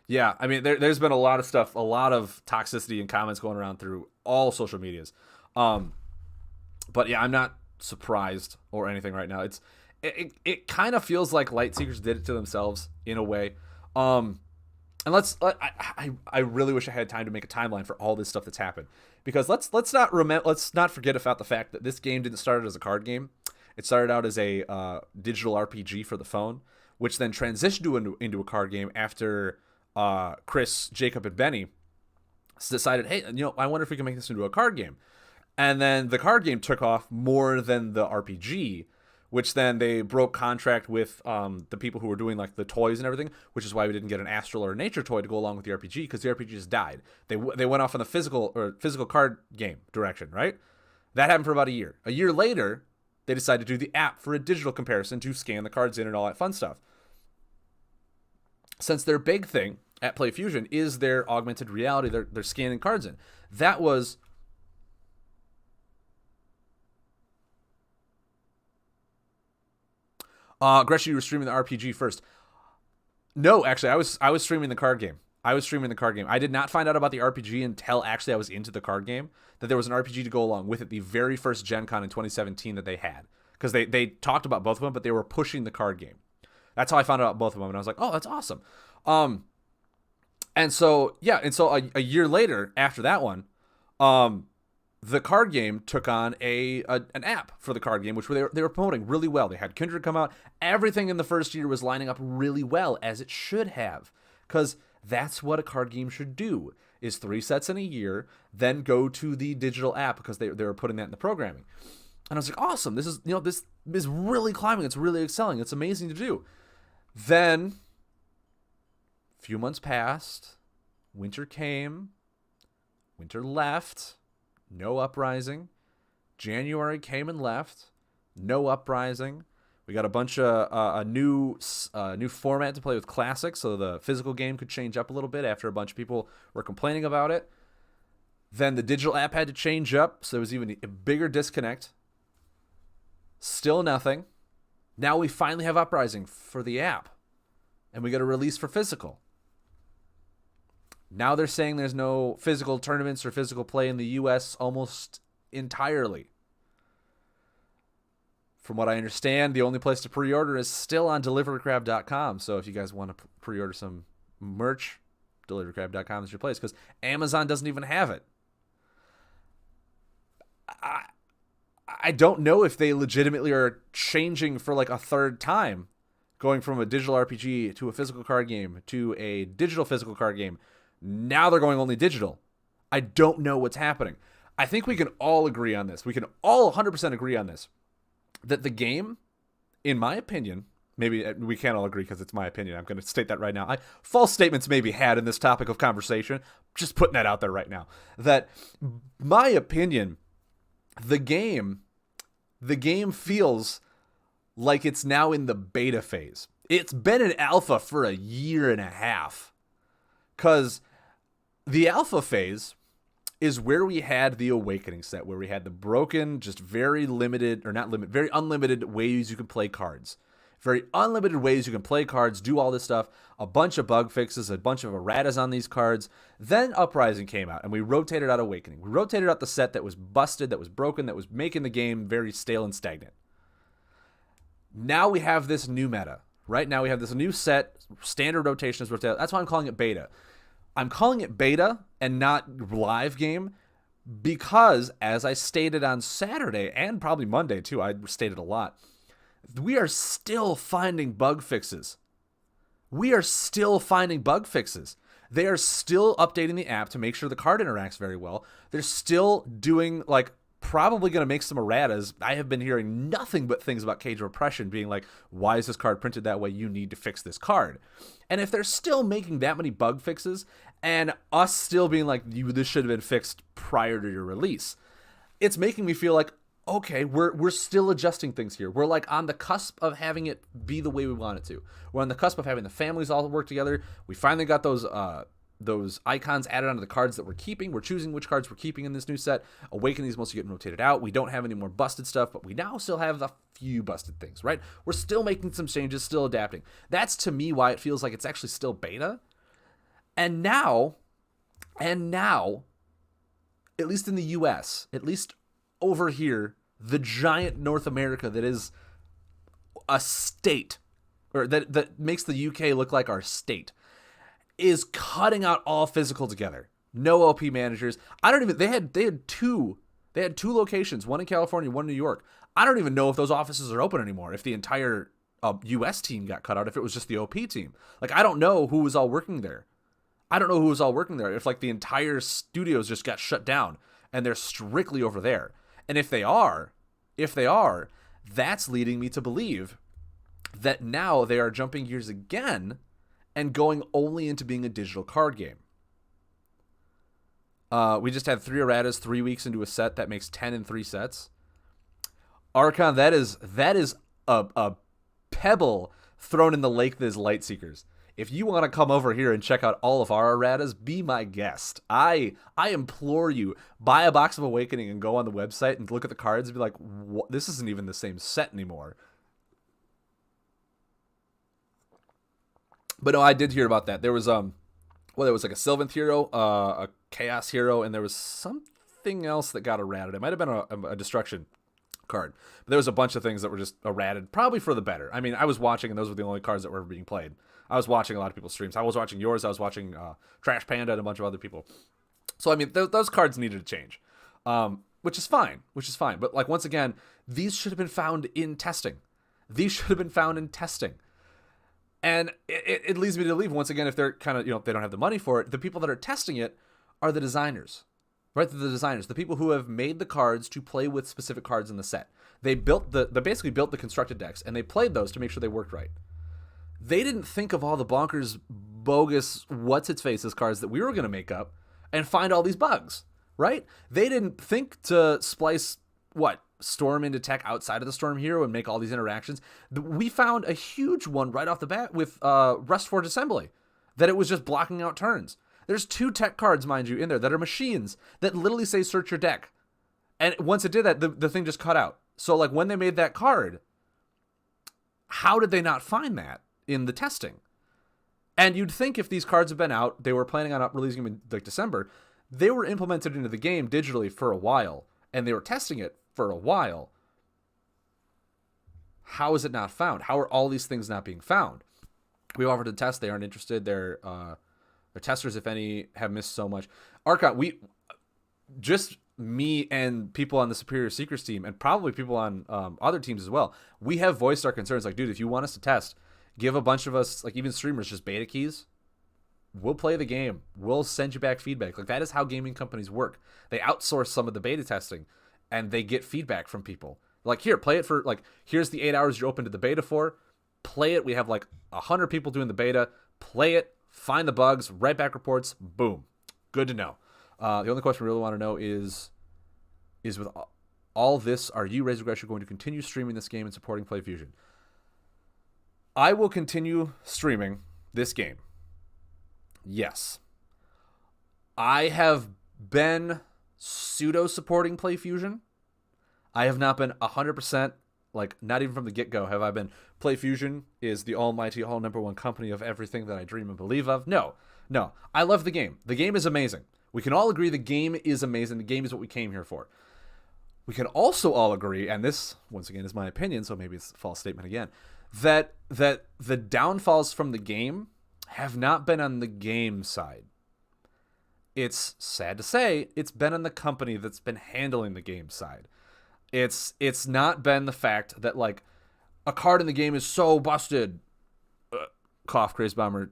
Yeah, I mean, there's been a lot of stuff, a lot of toxicity and comments going around through all social medias. Um, but yeah, I'm not surprised or anything right now. It kind of feels like Lightseekers did it to themselves in a way. And I really wish I had time to make a timeline for all this stuff that's happened, because let's not forget about the fact that this game didn't start as a card game. It started out as a digital RPG for the phone, which then transitioned into a card game after Chris, Jacob, and Benny decided, hey, I wonder if we can make this into a card game. And then the card game took off more than the RPG, which then they broke contract with the people who were doing like the toys and everything, which is why we didn't get an Astral or a Nature toy to go along with the RPG, because the RPG just died. They went off on the physical card game direction, right? That happened for about a year. A year later, they decided to do the app for a digital comparison to scan the cards in and all that fun stuff. Since their big thing at PlayFusion is their augmented reality, they're scanning cards in. That was Gretchen, you were streaming the RPG first. No, actually, I was streaming the card game. I did not find out about the RPG until actually I was into the card game, that there was an RPG to go along with it, the very first Gen Con in 2017 that they had. Because they talked about both of them, but they were pushing the card game. That's how I found out about both of them, and I was like, oh, that's awesome. And so a year later, after that one, the card game took on an app for the card game, which they were promoting really well. They had Kindred come out. Everything in the first year was lining up really well, as it should have, because that's what a card game should do, is 3 sets in a year, then go to the digital app, because they were putting that in the programming. And I was like, awesome, this is really climbing, it's really excelling, it's amazing to do. Then a few months passed, winter came, winter left, no uprising. January came and left, no uprising. We got a bunch of a new format to play with Classic, so the physical game could change up a little bit after a bunch of people were complaining about it. Then the digital app had to change up, so there was even a bigger disconnect. Still nothing. Now we finally have Uprising for the app, and we got a release for physical. Now they're saying there's no physical tournaments or physical play in the U.S. almost entirely. From what I understand, the only place to pre-order is still on deliverycrab.com. So if you guys want to pre-order some merch, deliverycrab.com is your place, because Amazon doesn't even have it. I don't know if they legitimately are changing for like a third time, going from a digital RPG to a physical card game to a digital physical card game. Now they're going only digital. I don't know what's happening. I think we can all agree on this. We can all 100% agree on this. That the game, in my opinion, maybe we can't all agree because it's my opinion. I'm going to state that right now. False statements may be had in this topic of conversation. Just putting that out there right now. That, my opinion, the game feels like it's now in the beta phase. It's been in alpha for a year and a half. Because the alpha phase is where we had the Awakening set, where we had the broken, just very limited, or not limited, very unlimited ways you can play cards. very unlimited ways you can play cards, do all this stuff, a bunch of bug fixes, a bunch of erratas on these cards. Then Uprising came out, and we rotated out Awakening. We rotated out the set that was busted, that was broken, that was making the game very stale and stagnant. Now we have this new meta. Right now we have this new set, standard rotation is rotated. That's why I'm calling it beta. I'm calling it beta and not live game because, as I stated on Saturday and probably Monday too, I stated a lot, we are still finding bug fixes. We are still finding bug fixes. They are still updating the app to make sure the card interacts very well. They're still doing, like, probably going to make some erratas. I have been hearing nothing but things about Cage of Oppression being like, why is this card printed that way? You need to fix this card. And if they're still making that many bug fixes and us still being like, this should have been fixed prior to your release, it's making me feel like, okay, we're still adjusting things here. We're like on the cusp of having it be the way we want it to. We're on the cusp of having the families all work together. We finally got those icons added onto the cards that we're keeping. We're choosing which cards we're keeping in this new set. Awakening is mostly getting rotated out. We don't have any more busted stuff, but we now still have a few busted things, right? We're still making some changes, still adapting. That's, to me, why it feels like it's actually still beta. And now, at least in the US, at least over here, the giant North America that is a state, or that makes the UK look like our state, is cutting out all physical together. No LP managers. They had two locations, one in California, one in New York. I don't even know if those offices are open anymore, if the entire US team got cut out, if it was just the OP team. Like, I don't know who was all working there. If like the entire studios just got shut down and they're strictly over there. And if they are, that's leading me to believe that now they are jumping gears again and going only into being a digital card game. We just had 3 erratas 3 weeks into a set that makes 10 in 3 sets. Archon, that is a pebble thrown in the lake that is Lightseekers. If you want to come over here and check out all of our erratas, be my guest. I implore you, buy a box of Awakening and go on the website and look at the cards and be like, this isn't even the same set anymore. But no, I did hear about that. There was there was like a Sylvanth hero, a Chaos hero, and there was something else that got errated. It might have been a Destruction card. But there was a bunch of things that were just errated, probably for the better. I mean, I was watching, and those were the only cards that were being played. I was watching a lot of people's streams. I was watching yours. I was watching Trash Panda and a bunch of other people. So, I mean, those cards needed to change, which is fine. But, like, once again, these should have been found in testing. And it leads me to believe, once again, if they're kind of, if they don't have the money for it, the people that are testing it are the designers, right? The designers, the people who have made the cards to play with specific cards in the set. They basically built the constructed decks, and they played those to make sure they worked right. They didn't think of all the bonkers, bogus, what's-its-faces cards that we were going to make up and find all these bugs, right? They didn't think to splice, Storm into tech outside of the Storm hero and make all these interactions. We found a huge one right off the bat with Rustforged Assembly, that it was just blocking out turns. There's 2 tech cards, mind you, in there that are machines that literally say search your deck. And once it did that, the thing just cut out. So, like, when they made that card, how did they not find that in the testing? And you'd think if these cards have been out, they were planning on releasing them in like December, they were implemented into the game digitally for a while, and they were testing it for a while. How is it not found? How are all these things not being found? We offered to test. They aren't interested. Their testers, if any, have missed so much. Archon, me and people on the Superior Seekers team, and probably people on other teams as well, we have voiced our concerns. Like, dude, if you want us to test, give a bunch of us, like even streamers, just beta keys. We'll play the game. We'll send you back feedback. Like, that is how gaming companies work. They outsource some of the beta testing, and they get feedback from people. Like, here, play it for, like, here's the 8 hours you're open to the beta for. Play it. We have, like, 100 people doing the beta. Play it. Find the bugs. Write back reports. Boom. Good to know. The only question we really want to know is with all this, are you, Razor Gresham, going to continue streaming this game and supporting PlayFusion? I will continue streaming this game. Yes. I have been pseudo-supporting PlayFusion. I have not been 100% Like, not even from the get-go have I been, PlayFusion is the almighty, all number one company of everything that I dream and believe of. No. I love the game. The game is amazing. We can all agree the game is amazing. The game is what we came here for. We can also all agree, and this, once again, is my opinion, so maybe it's a false statement again, that the downfalls from the game have not been on the game side. It's sad to say, it's been on the company that's been handling the game side. It's not been the fact that, like, a card in the game is so busted, cough, Crazy Bomber,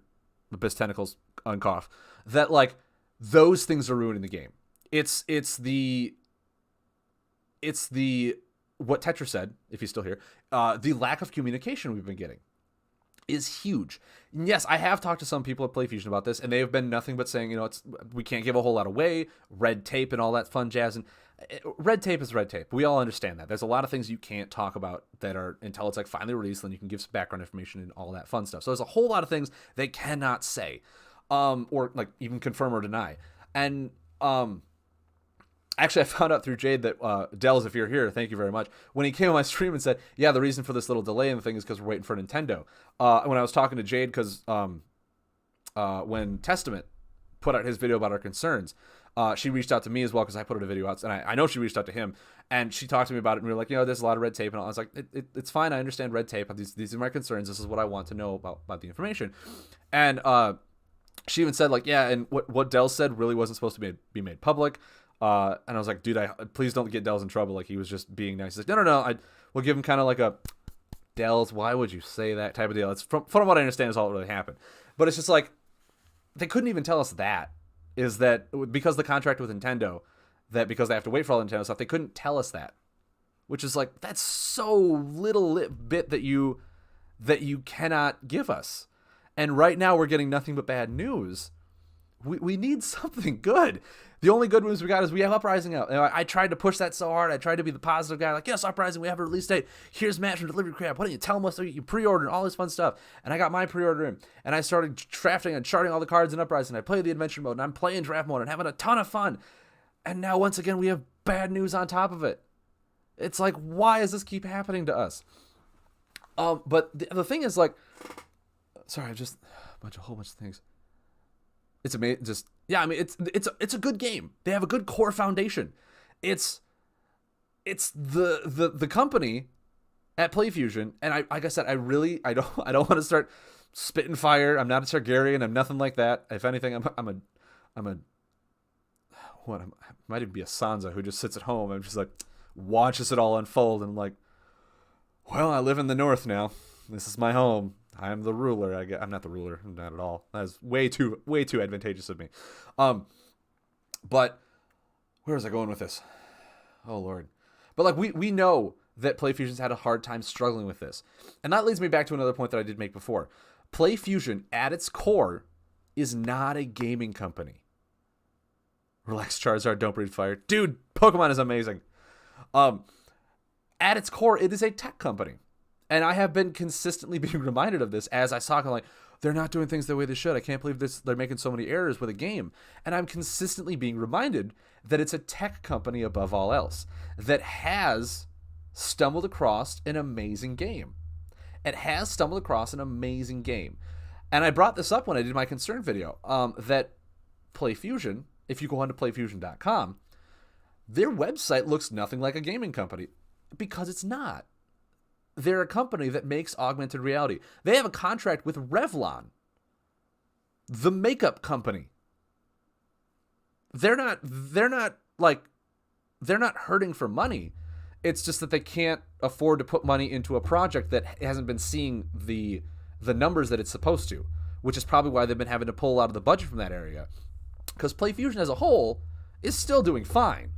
Abyss Tentacles, uncough, that, like, those things are ruining the game. It's the what Tetra said, if he's still here, the lack of communication we've been getting is huge. And yes, I have talked to some people at PlayFusion about this, and they have been nothing but saying, we can't give a whole lot away, red tape and all that fun jazz. And red tape is red tape. We all understand that. There's a lot of things you can't talk about that are until it's like finally released, then you can give some background information and all that fun stuff. So there's a whole lot of things they cannot say, or like even confirm or deny. And actually, I found out through Jade that Dells, if you're here, thank you very much. When he came on my stream and said, yeah, the reason for this little delay in the thing is because we're waiting for Nintendo. When I was talking to Jade, because when Testament put out his video about our concerns, she reached out to me as well because I put out a video out, and I know she reached out to him, and she talked to me about it, and we were like, there's a lot of red tape, and I was like, it's fine, I understand red tape, these are my concerns, this is what I want to know about the information, and she even said, like, yeah, and what Dells said really wasn't supposed to be made public. And I was like, dude, please don't get Dells in trouble. Like, he was just being nice. He's like, no, we'll give him kind of like a, Dells, why would you say that type of deal? It's from what I understand is all that really happened. But it's just like, they couldn't even tell us that, is that because the contract with Nintendo, that because they have to wait for all the Nintendo stuff, they couldn't tell us that. Which is like, that's so little bit that you cannot give us. And right now we're getting nothing but bad news. We need something good. The only good news we got is we have Uprising out. I tried to push that so hard. I tried to be the positive guy. Like, yes, Uprising, we have a release date. Here's Matt from Delivery Crab. Why don't you tell them what you pre-order and all this fun stuff? And I got my pre-order in. And I started drafting and charting all the cards in Uprising. I played the adventure mode. And I'm playing draft mode and having a ton of fun. And now, once again, we have bad news on top of it. It's like, why does this keep happening to us? But the thing is, like... Sorry, just a whole bunch of things. It's amazing. It's a good game. They have a good core foundation. It's the company at PlayFusion, and like I said, I don't want to start spitting fire. I'm not a Targaryen. I'm nothing like that. If anything, I'm a what? I might even be a Sansa who just sits at home and just like watches it all unfold, and I'm like, well, I live in the North now. This is my home. I'm the ruler. I'm not the ruler. Not at all. That's way too advantageous of me. But where was I going with this? Oh, Lord. But like we know that PlayFusion's had a hard time struggling with this. And that leads me back to another point that I did make before. PlayFusion, at its core, is not a gaming company. Relax, Charizard, don't breathe fire. Dude, Pokemon is amazing. At its core, it is a tech company. And I have been consistently being reminded of this as I saw, like, they're not doing things the way they should. I can't believe this. They're making so many errors with a game. And I'm consistently being reminded that it's a tech company above all else that has stumbled across an amazing game. It has stumbled across an amazing game. And I brought this up when I did my concern video, that PlayFusion, if you go on to playfusion.com, their website looks nothing like a gaming company because it's not. They're a company that makes augmented reality. They have a contract with Revlon, the makeup company. They're not hurting for money. It's just that they can't afford to put money into a project that hasn't been seeing the numbers that it's supposed to, which is probably why they've been having to pull out of the budget from that area. Because PlayFusion as a whole is still doing fine.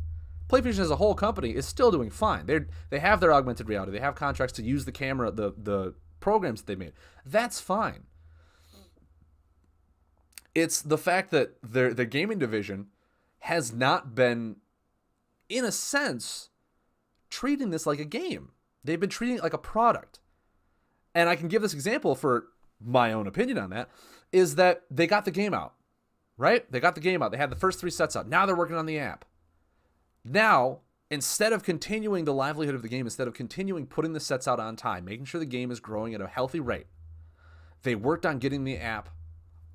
PlayFusion as a whole company is still doing fine. They have their augmented reality. They have contracts to use the camera, the programs that they made. That's fine. It's the fact that the gaming division has not been, in a sense, treating this like a game. They've been treating it like a product. And I can give this example for my own opinion on that, is that they got the game out, right? They got the game out. They had the first 3 sets out. Now they're working on the app. Now, instead of continuing the livelihood of the game, instead of continuing putting the sets out on time, making sure the game is growing at a healthy rate, they worked on getting the app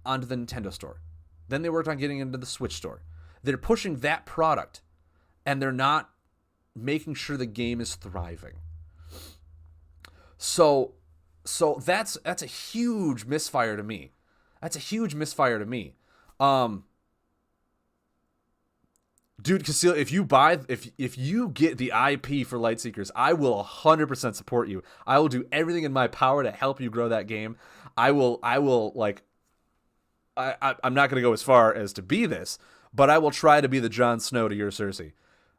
onto the Nintendo store. Then they worked on getting into the Switch store. They're pushing that product, and they're not making sure the game is thriving. So that's a huge misfire to me. That's a huge misfire to me. Dude, Casil, if you get the IP for Lightseekers, I will 100% support you. I will do everything in my power to help you grow that game. I'm not going to go as far as to be this, but I will try to be the Jon Snow to your Cersei.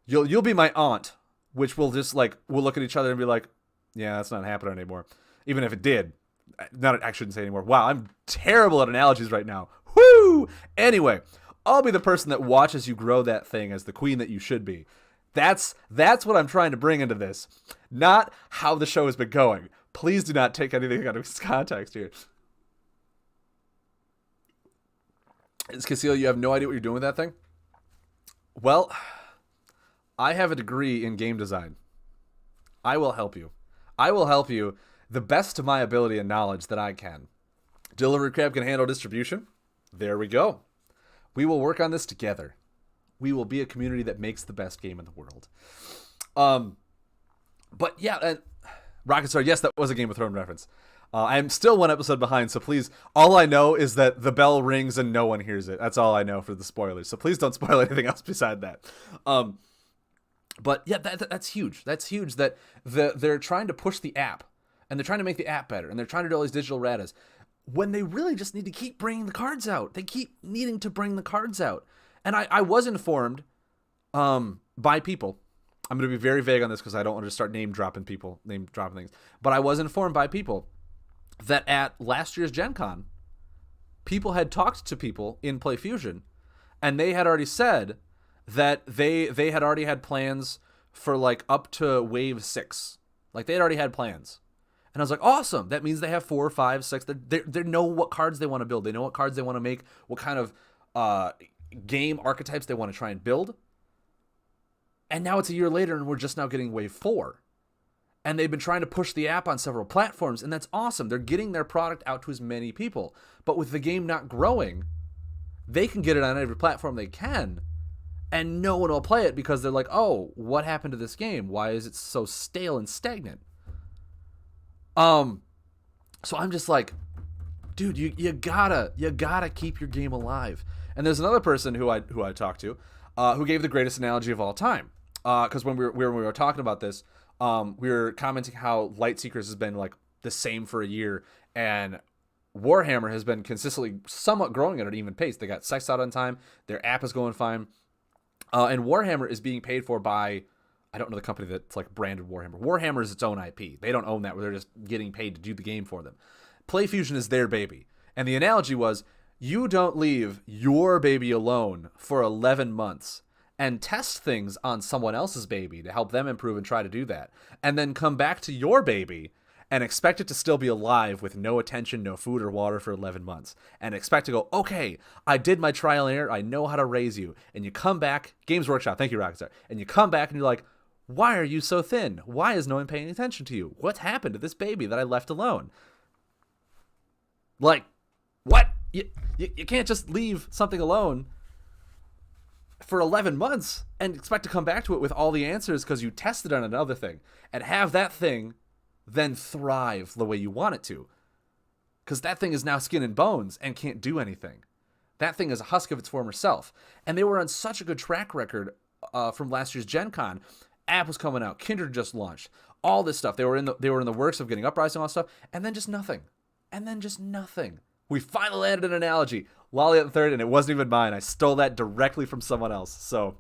You'll be my aunt, which will just we'll look at each other and be like, yeah, that's not happening anymore. Even if it did. I shouldn't say anymore. Wow, I'm terrible at analogies right now. Woo! Anyway, I'll be the person that watches you grow that thing as the queen that you should be. That's what I'm trying to bring into this. Not how the show has been going. Please do not take anything out of context here. Casil, you have no idea what you're doing with that thing? Well, I have a degree in game design. I will help you. I will help you the best of my ability and knowledge that I can. Delivery Crab can handle distribution. There we go. We will work on this together. We will be a community that makes the best game in the world. But yeah, Rocket Star, yes, that was a Game of Thrones reference. I'm still one episode behind, so please, all I know is that the bell rings and no one hears it. That's all I know for the spoilers. So please don't spoil anything else beside that. But yeah, that's huge. That's huge that they're trying to push the app, and they're trying to make the app better, and they're trying to do all these digital ratas, when they really just need to keep bringing the cards out. They keep needing to bring the cards out. And I was informed by people. I'm going to be very vague on this because I don't want to start name dropping things. But I was informed by people that at last year's Gen Con, people had talked to people in PlayFusion, and they had already said that they had already had plans for up to Wave 6. They had already had plans. And I was like, awesome. That means they have 4, 5, 6. They know what cards they want to build. They know what cards they want to make, what kind of game archetypes they want to try and build. And now it's a year later, and we're just now getting Wave 4. And they've been trying to push the app on several platforms, and that's awesome. They're getting their product out to as many people. But with the game not growing, they can get it on every platform they can, and no one will play it because they're like, oh, what happened to this game? Why is it so stale and stagnant? So I'm just like, dude, you gotta keep your game alive. And there's another person who I talked to, who gave the greatest analogy of all time. Because when we were talking about this, we were commenting how Lightseekers has been the same for a year, and Warhammer has been consistently somewhat growing at an even pace. They got Sex out on time. Their app is going fine. And Warhammer is being paid for by, I don't know the company that's branded Warhammer. Warhammer is its own IP. They don't own that, where they're just getting paid to do the game for them. PlayFusion is their baby. And the analogy was, you don't leave your baby alone for 11 months and test things on someone else's baby to help them improve and try to do that, and then come back to your baby and expect it to still be alive with no attention, no food or water for 11 months, and expect to go, okay, I did my trial and error, I know how to raise you, and you come back, Games Workshop, thank you, Rockstar, and you come back and you're like, why are you so thin? Why is no one paying attention to you? What happened to this baby that I left alone? What? You can't just leave something alone for 11 months and expect to come back to it with all the answers because you tested on another thing, and have that thing then thrive the way you want it to. Because that thing is now skin and bones and can't do anything. That thing is a husk of its former self. And they were on such a good track record from last year's Gen Con. App was coming out. Kindred just launched. All this stuff. They were in the works of getting Uprising, all that stuff. And then just nothing. We finally landed an analogy. Lolly at the third, and it wasn't even mine. I stole that directly from someone else. So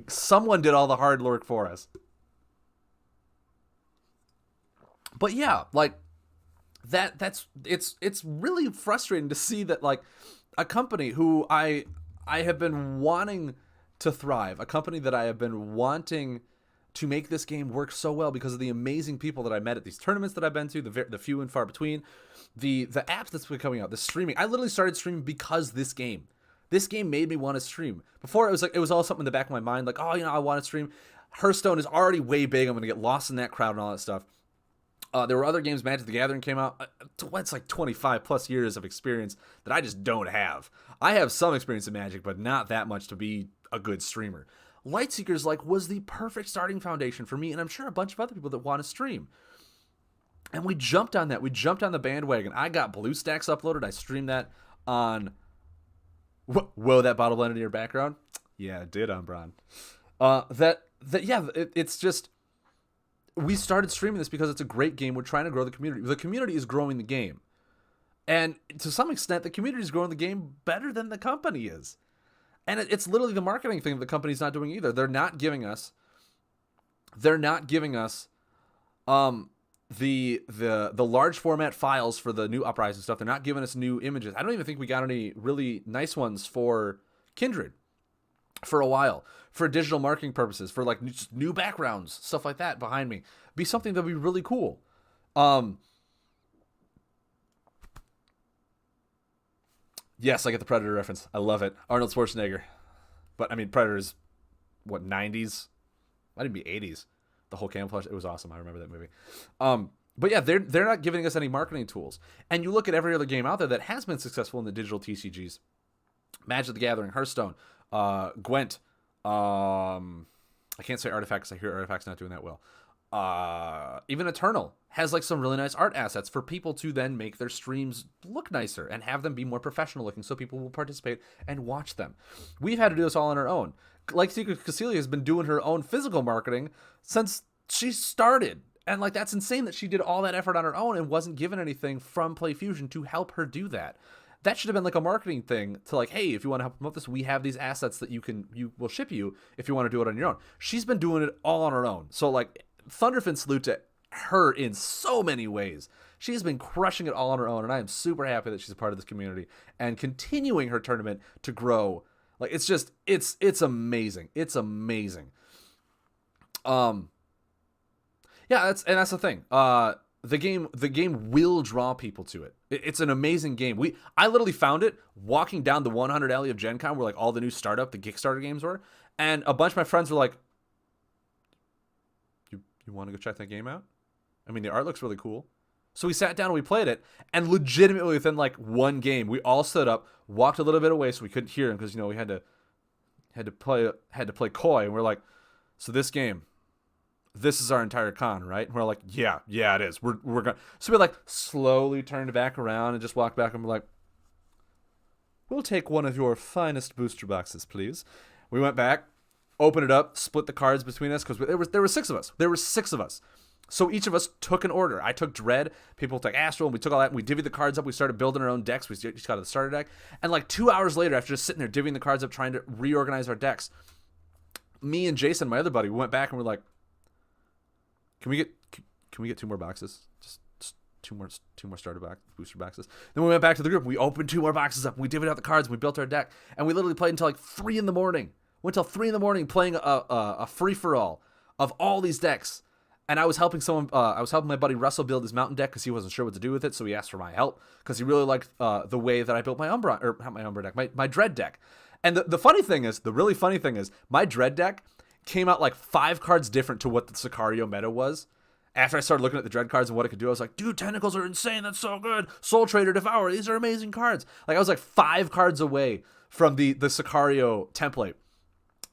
someone did all the hard work for us. But yeah, it's really frustrating to see that a company who I have been wanting to thrive, a company that I have been wanting to make this game work so well because of the amazing people that I met at these tournaments that I've been to, the few and far between, the apps that's been coming out, the streaming. I literally started streaming because this game made me want to stream. Before it was all something in the back of my mind, I want to stream. Hearthstone is already way big. I'm going to get lost in that crowd and all that stuff. There were other games. Magic the Gathering came out. It's like 25 plus years of experience that I just don't have. I have some experience in Magic, but not that much to be a good streamer. Lightseekers was the perfect starting foundation for me, and I'm sure a bunch of other people that want to stream. And we jumped on that. We jumped on the bandwagon. I got BlueStacks uploaded. I streamed that on... Whoa, that bottle blended in your background? Yeah, it did, Umbron. It's just... We started streaming this because it's a great game. We're trying to grow the community. The community is growing the game. And to some extent, the community is growing the game better than the company is. And it's literally the marketing thing that the company's not doing either. They're not giving us the large format files for the new Uprising stuff. They're not giving us new images. I don't even think we got any really nice ones for Kindred for a while, for digital marketing purposes, for just new backgrounds, stuff like that behind me. Be something that'd be really cool. Yes, I get the Predator reference. I love it. Arnold Schwarzenegger. But I mean, Predator's what, 90s? Might even be 80s. The whole camouflage, it was awesome. I remember that movie. But yeah, they're not giving us any marketing tools. And you look at every other game out there that has been successful in the digital TCGs. Magic the Gathering, Hearthstone, Gwent. I can't say Artifact because I hear Artifact's not doing that well. Even Eternal has some really nice art assets for people to then make their streams look nicer and have them be more professional looking so people will participate and watch them. We've had to do this all on our own. Secret Cecilia has been doing her own physical marketing since she started. And that's insane that she did all that effort on her own and wasn't given anything from PlayFusion to help her do that. That should have been a marketing thing to hey, if you want to help promote this, we have these assets that will ship you if you want to do it on your own. She's been doing it all on her own. So Thunderfin salute to her in so many ways. She's been crushing it all on her own, and I am super happy that she's a part of this community and continuing her tournament to grow. It's amazing. It's amazing. That's the thing. The game will draw people to it. It's an amazing game. I literally found it walking down the 100 alley of Gen Con where all the new the Kickstarter games were, and a bunch of my friends were like, you want to go check that game out? I mean, the art looks really cool. So we sat down and we played it, and legitimately within one game, we all stood up, walked a little bit away so we couldn't hear him because we had to play coy, and we're like, so this game, this is our entire con, right? And we're like, yeah, it is. We're going. So we slowly turned back around and just walked back, and we're like, we'll take one of your finest booster boxes, please. We went back, opened it up, split the cards between us because there were 6 of us. There were 6 of us. So each of us took an order. I took Dread, people took Astral, and we took all that, and we divvied the cards up. We started building our own decks. We just got to the starter deck. And 2 hours later, after just sitting there divvying the cards up, trying to reorganize our decks, me and Jason, my other buddy, we went back and we're like, Can we get 2 more boxes? Just two more booster boxes. Then we went back to the group. We opened 2 more boxes up. And we divvied out the cards. And we built our deck, and we literally played until 3 in the morning. Went till 3 in the morning playing a free for all of all these decks. And I was helping my buddy Russell build his mountain deck because he wasn't sure what to do with it. So he asked for my help because he really liked the way that I built my Umbra, or not my Umbra deck, my Dread deck. And the really funny thing is, my Dread deck came out 5 cards different to what the Sicario meta was. After I started looking at the Dread cards and what it could do, I was like, dude, Tentacles are insane. That's so good. Soul Trader, Devour, these are amazing cards. I was 5 cards away from the Sicario template.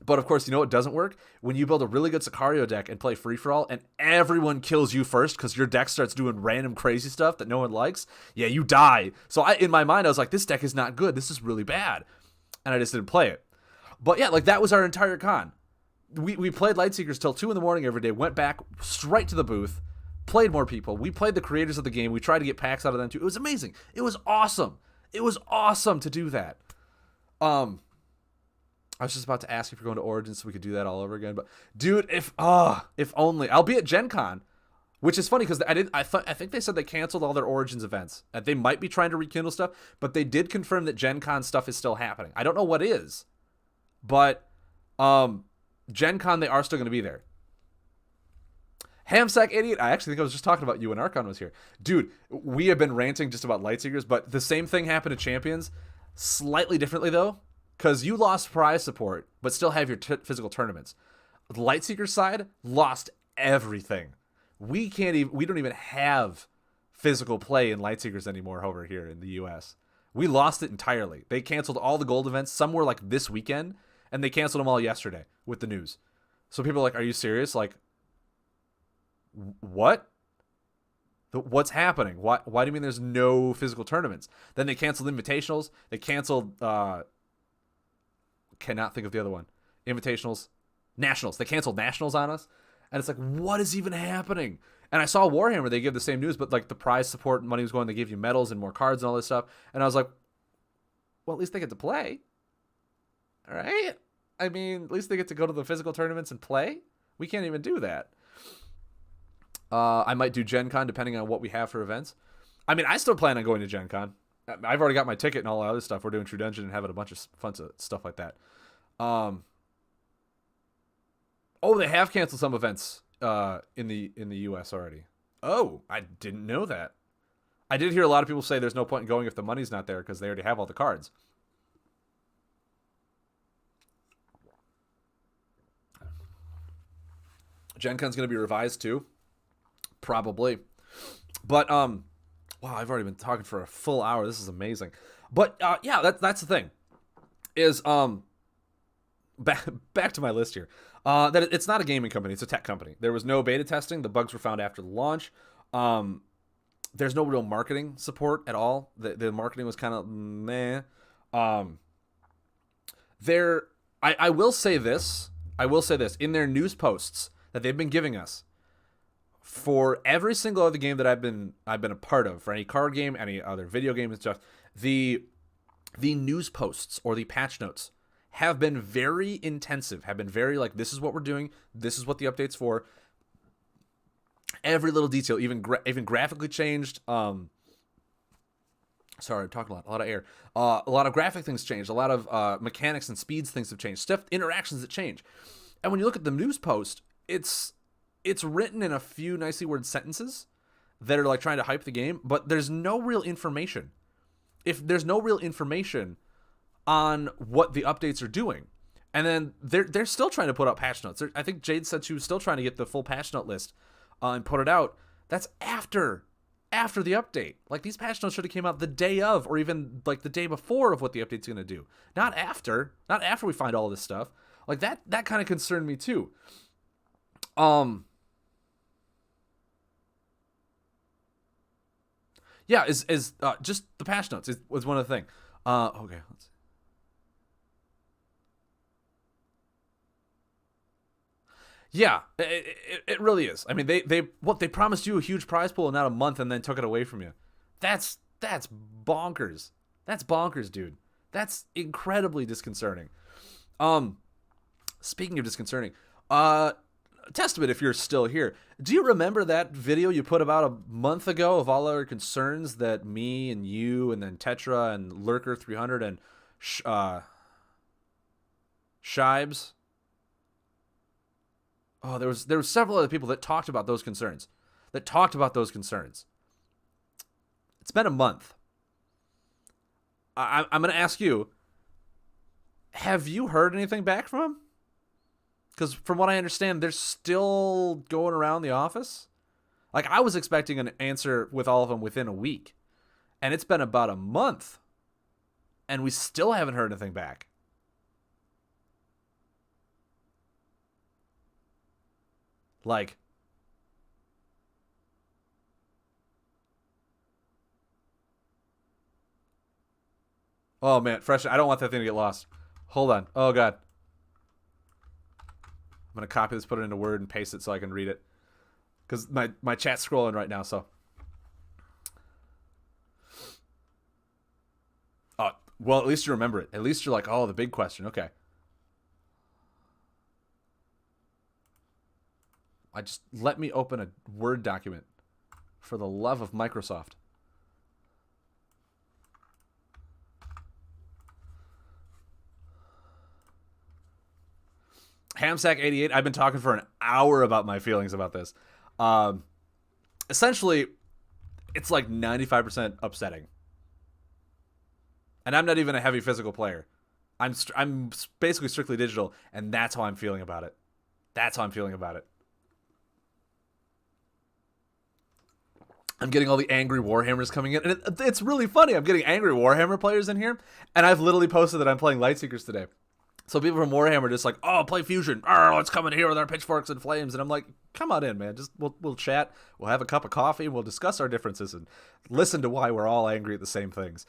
But of course, you know what doesn't work? When you build a really good Sicario deck and play free-for-all and everyone kills you first because your deck starts doing random crazy stuff that no one likes, yeah, you die. So in my mind, I was like, this deck is not good. This is really bad. And I just didn't play it. But yeah, that was our entire con. We played Lightseekers till 2 in the morning every day, went back straight to the booth, played more people. We played the creators of the game. We tried to get packs out of them too. It was amazing. It was awesome. It was awesome to do that. I was just about to ask if you're going to Origins so we could do that all over again. But dude, if only. I'll be at Gen Con, which is funny because I think they said they canceled all their Origins events. They might be trying to rekindle stuff, but they did confirm that Gen Con stuff is still happening. I don't know what is, but Gen Con, they are still going to be there. Hamsack88, I actually think I was just talking about you when Archon was here. Dude, we have been ranting just about Lightseekers, but the same thing happened to Champions, slightly differently though, because you lost prize support, but still have your physical tournaments. The Lightseeker side lost everything. We don't even have physical play in Lightseekers anymore over here in the US. We lost it entirely. They canceled all the gold events. Some were like this weekend, and they canceled them all yesterday with the news. So people are like, are you serious? Like, what? What's happening? Why do you mean there's no physical tournaments? Then they canceled invitationals. They canceled cannot think of the other one. Invitationals. Nationals. They canceled nationals on us. And it's like, what is even happening? And I saw Warhammer, they give the same news, but like the prize support money was going, they give you medals and more cards and all this stuff. And I was like, well, at least they get to play. All right? I mean, at least they get to go to the physical tournaments and play. We can't even do that. I might do Gen Con depending on what we have for events. I mean, I still plan on going to Gen Con. I've already got my ticket and all that other stuff. We're doing True Dungeon and having a bunch of fun stuff like that. Oh, they have canceled some events in the US already. Oh, I didn't know that. I did hear a lot of people say there's no point in going if the money's not there because they already have all the cards. Gen Con's going to be revised too. Probably. But wow, I've already been talking for a full hour. This is amazing. But yeah, that's the thing. Is back to my list here. That it's not a gaming company, it's a tech company. There was no beta testing. The bugs were found after the launch. There's no real marketing support at all. The marketing was kind of meh. I will say this. In their news posts that they've been giving us for every single other game that I've been a part of, for any card game, any other video game and stuff, the news posts or the patch notes have been very intensive, have been very like, this is what we're doing, this is what the update's for. Every little detail, even graphically changed. Sorry, I'm talking a lot of air. A lot of graphic things changed. A lot of mechanics and speeds things have changed. Stuff, interactions that change. And when you look at the news post, it's written in a few nicely worded sentences that are like trying to hype the game, but there's no real information. If there's no real information on what the updates are doing, and then they're still trying to put out patch notes. I think Jade said she was still trying to get the full patch note list and put it out. That's after the update. Like, these patch notes should have came out the day of, or even like the day before of what the update's going to do. Not after we find all this stuff. Like, that kind of concerned me too. Yeah, is just the patch notes was one of the things. Okay, let's see. Yeah, it really is. I mean, they promised you a huge prize pool in not a month and then took it away from you. That's bonkers. That's bonkers, dude. That's incredibly disconcerting. Speaking of disconcerting, Testament, if you're still here, do you remember that video you put about a month ago of all our concerns that me and you and then Tetra and Lurker 300 and Shibes? Oh, there was several other people that talked about those concerns. It's been a month. I'm going to ask you, have you heard anything back from him? Because from what I understand, they're still going around the office. Like, I was expecting an answer with all of them within a week. And it's been about a month. And we still haven't heard anything back. Like, oh man, fresh. I don't want that thing to get lost. Hold on. Oh god. I'm going to copy this, put it into Word, and paste it so I can read it. Because my chat's scrolling right now, so. Oh, well, at least you remember it. At least you're like, oh, the big question. Okay. Let me open a Word document. For the love of Microsoft. Hamsack88, I've been talking for an hour about my feelings about this. Essentially, it's like 95% upsetting. And I'm not even a heavy physical player. I'm basically strictly digital, and that's how I'm feeling about it. That's how I'm feeling about it. I'm getting all the angry Warhammers coming in, and it's really funny. I'm getting angry Warhammer players in here, and I've literally posted that I'm playing Lightseekers today. So people from Warhammer are just like, oh, play Fusion. Let's come in here with our pitchforks and flames. And I'm like, come on in, man. Just we'll chat. We'll have a cup of coffee, and we'll discuss our differences and listen to why we're all angry at the same things.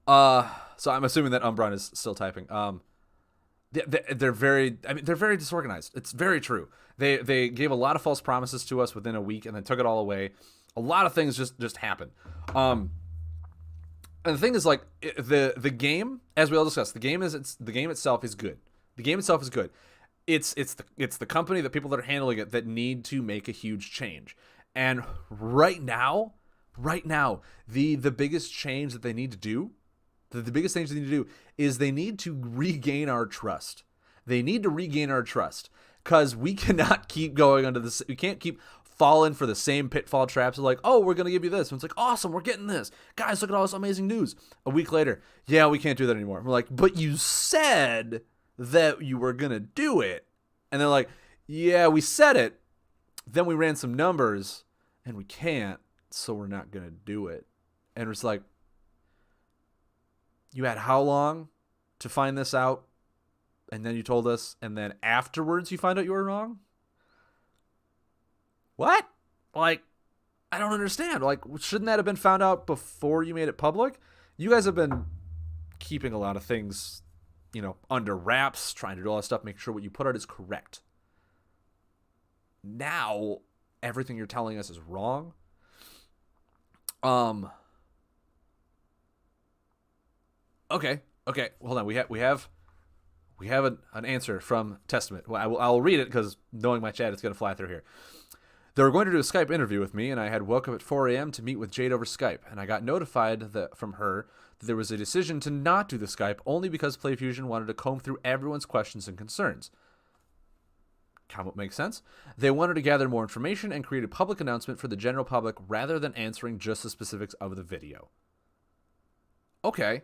So I'm assuming that Umbron is still typing. They're very disorganized. It's very true. They gave a lot of false promises to us within a week and then took it all away. A lot of things just happened. And the thing is, like, the game, as we all discussed, the game itself is good. The game itself is good. It's the company, the people that are handling it, that need to make a huge change. And right now, the biggest change that they need to do, the biggest thing they need to do is they need to regain our trust. They need to regain our trust, because we cannot keep going under this. We can't keep falling for the same pitfall traps of like, oh, we're going to give you this. And it's like, awesome, we're getting this. Guys, look at all this amazing news. A week later, yeah, we can't do that anymore. We're like, but you said that you were going to do it. And they're like, yeah, we said it. Then we ran some numbers and we can't, so we're not going to do it. And it's like, you had how long to find this out? And then you told us, and then afterwards you find out you were wrong? What? Like, I don't understand. Like, shouldn't that have been found out before you made it public? You guys have been keeping a lot of things, under wraps, trying to do all that stuff, making sure what you put out is correct. Now, everything you're telling us is wrong. Okay. Hold on. We have an answer from Testament. Well, I'll read it because knowing my chat, it's going to fly through here. They were going to do a Skype interview with me, and I had woke up at 4 a.m. to meet with Jade over Skype, and I got notified from her that there was a decision to not do the Skype only because PlayFusion wanted to comb through everyone's questions and concerns. Comment makes sense. They wanted to gather more information and create a public announcement for the general public rather than answering just the specifics of the video. Okay.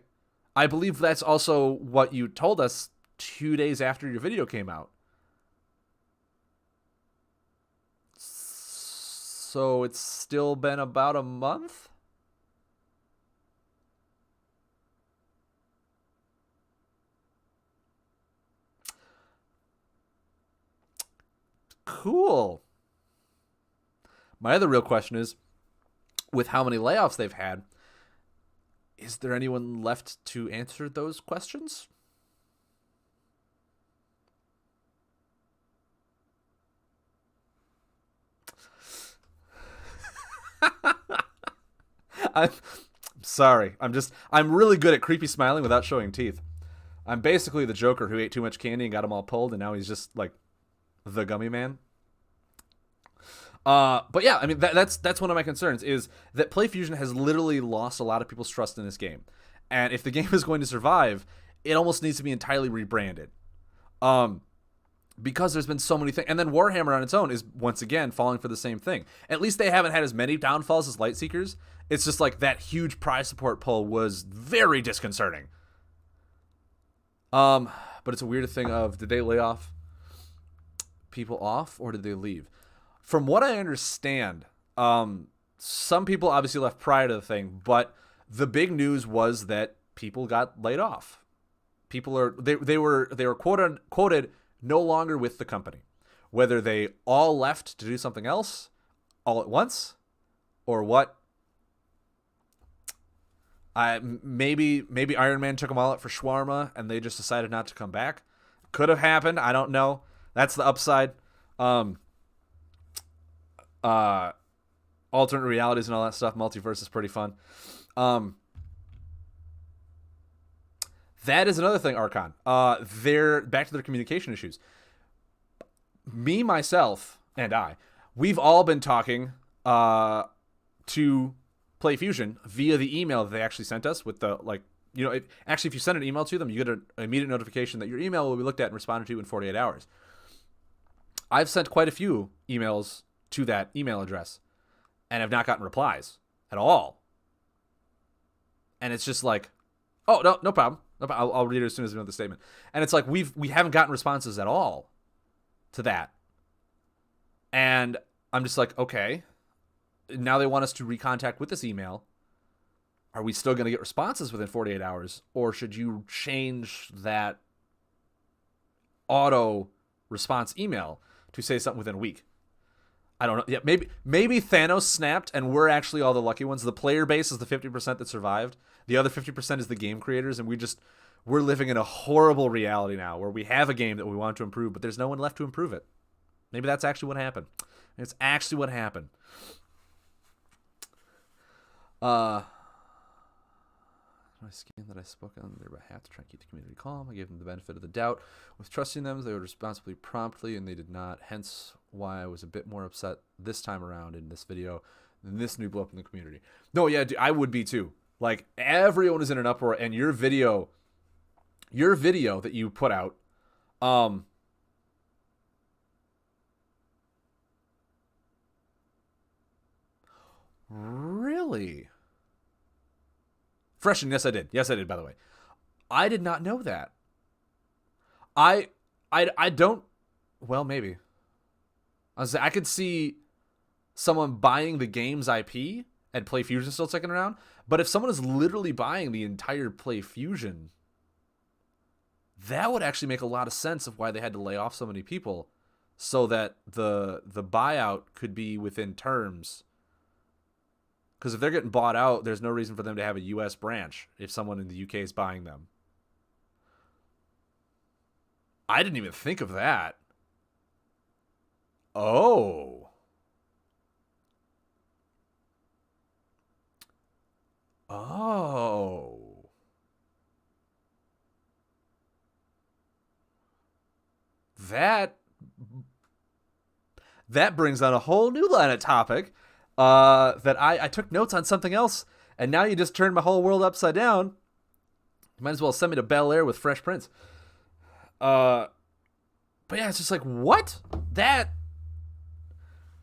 I believe that's also what you told us 2 days after your video came out. So it's still been about a month? Cool. My other real question is, with how many layoffs they've had, is there anyone left to answer those questions? I'm sorry. I'm really good at creepy smiling without showing teeth. I'm basically the Joker who ate too much candy and got them all pulled, and now he's just like the gummy man. But yeah, I mean, that's one of my concerns, is that PlayFusion has literally lost a lot of people's trust in this game. And if the game is going to survive, it almost needs to be entirely rebranded. Because there's been so many things. And then Warhammer on its own is, once again, falling for the same thing. At least they haven't had as many downfalls as Lightseekers. It's just like that huge prize support pull was very disconcerting. But it's a weird thing of, did they lay off people off, or did they leave? From what I understand, some people obviously left prior to the thing, but the big news was that people got laid off. They were quoted no longer with the company. Whether they all left to do something else all at once, or what, maybe Iron Man took them all out for shawarma and they just decided not to come back. Could have happened. I don't know. That's the upside. Alternate realities and all that stuff. Multiverse is pretty fun. That is another thing, Archon. They're back to their communication issues. Me, myself, and we've all been talking to PlayFusion via the email that they actually sent us with the, actually, if you send an email to them, you get an immediate notification that your email will be looked at and responded to in 48 hours. I've sent quite a few emails to that email address and have not gotten replies at all. And it's just like, oh, no problem. I'll read it as soon as we know the statement. And it's like, we haven't gotten responses at all to that. And I'm just like, okay, now they want us to recontact with this email. Are we still going to get responses within 48 hours? Or should you change that auto response email to say something within a week? I don't know. Yeah, maybe Thanos snapped and we're actually all the lucky ones. The player base is the 50% that survived. The other 50% is the game creators, and we're living in a horrible reality now where we have a game that we want to improve, but there's no one left to improve it. Maybe that's actually what happened. It's actually what happened. I scan that I spoke on their behalf to try and keep the community calm. I gave them the benefit of the doubt. With trusting them, they would respond promptly, and they did not. Hence why I was a bit more upset this time around in this video than this new blow up in the community. No, yeah, dude, I would be too. Like, everyone is in an uproar, and your video that you put out, really? Freshen, yes I did. Yes I did, by the way. I did not know that. I don't, well, maybe. I could see someone buying the game's IP and PlayFusion still sticking around, but if someone is literally buying the entire PlayFusion, that would actually make a lot of sense of why they had to lay off so many people, so that the buyout could be within terms. Because if they're getting bought out, there's no reason for them to have a U.S. branch if someone in the UK is buying them. I didn't even think of that. Oh. Oh. That brings on a whole new line of topic. That I took notes on something else, and now you just turned my whole world upside down. You might as well send me to Bel Air with Fresh Prince. But yeah, it's just like, what? That...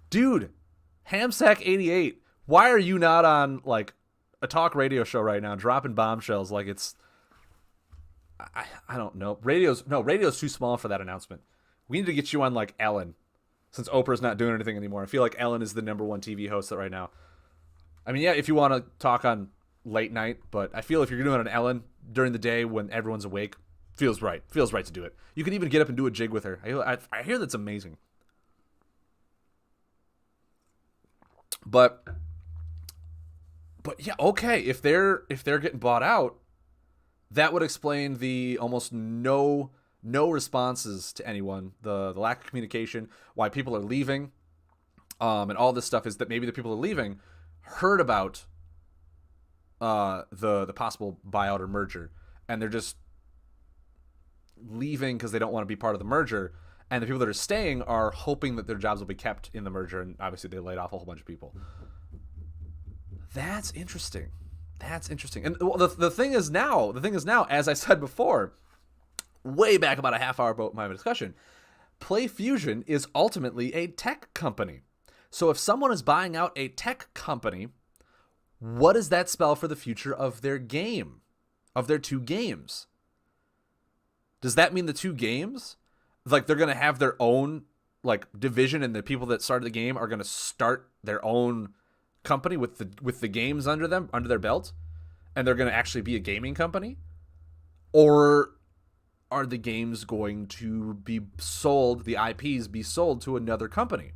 Dude, Hamsack88, why are you not on, like, a talk radio show right now, dropping bombshells like it's... I don't know. Radio's too small for that announcement. We need to get you on, like, Ellen. Since Oprah's not doing anything anymore. I feel like Ellen is the #1 TV host right now. I mean, yeah, if you want to talk on late night, but I feel if you're doing an Ellen during the day when everyone's awake, feels right. Feels right to do it. You can even get up and do a jig with her. I hear that's amazing. But yeah, okay, if they're getting bought out, that would explain the almost no responses to anyone, the lack of communication, why people are leaving, and all this stuff is that maybe the people who are leaving heard about the possible buyout or merger, and they're just leaving because they don't want to be part of the merger, and the people that are staying are hoping that their jobs will be kept in the merger, and obviously they laid off a whole bunch of people. That's interesting. And the thing is now, as I said before, way back about a half hour about my discussion, PlayFusion is ultimately a tech company. So if someone is buying out a tech company, what does that spell for the future of their game, of their two games? Does that mean the two games, like, they're going to have their own, like, division, and the people that started the game are going to start their own company with the games under their belt, and they're going to actually be a gaming company? Or are the games going to be sold, the IPs be sold to another company?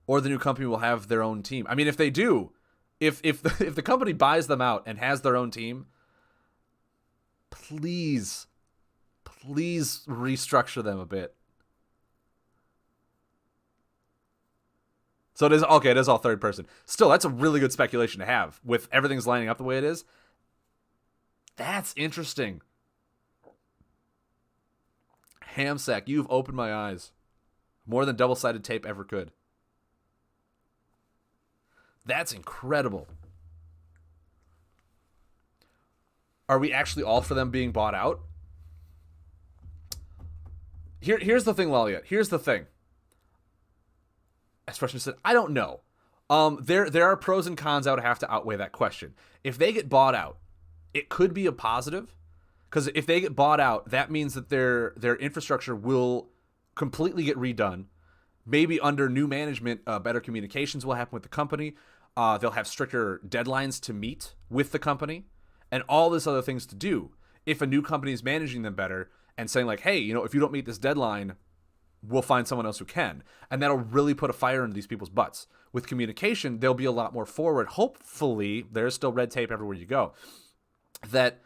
Or the new company will have their own team. I mean, if they do, if the company buys them out and has their own team, please restructure them a bit. So it is all third person. Still, that's a really good speculation to have with everything's lining up the way it is. That's interesting. Hamsack, you've opened my eyes. More than double-sided tape ever could. That's incredible. Are we actually all for them being bought out? Here's the thing, Lalia. Here's the thing. As Freshman said, I don't know. There are pros and cons that would have to outweigh that question. If they get bought out, it could be a positive, Because if they get bought out, that means that their infrastructure will completely get redone. Maybe under new management, better communications will happen with the company. They'll have stricter deadlines to meet with the company, and all this other things to do. If a new company is managing them better and saying like, hey, if you don't meet this deadline, we'll find someone else who can. And that'll really put a fire into these people's butts. With communication, they'll be a lot more forward. Hopefully, there's still red tape everywhere you go. That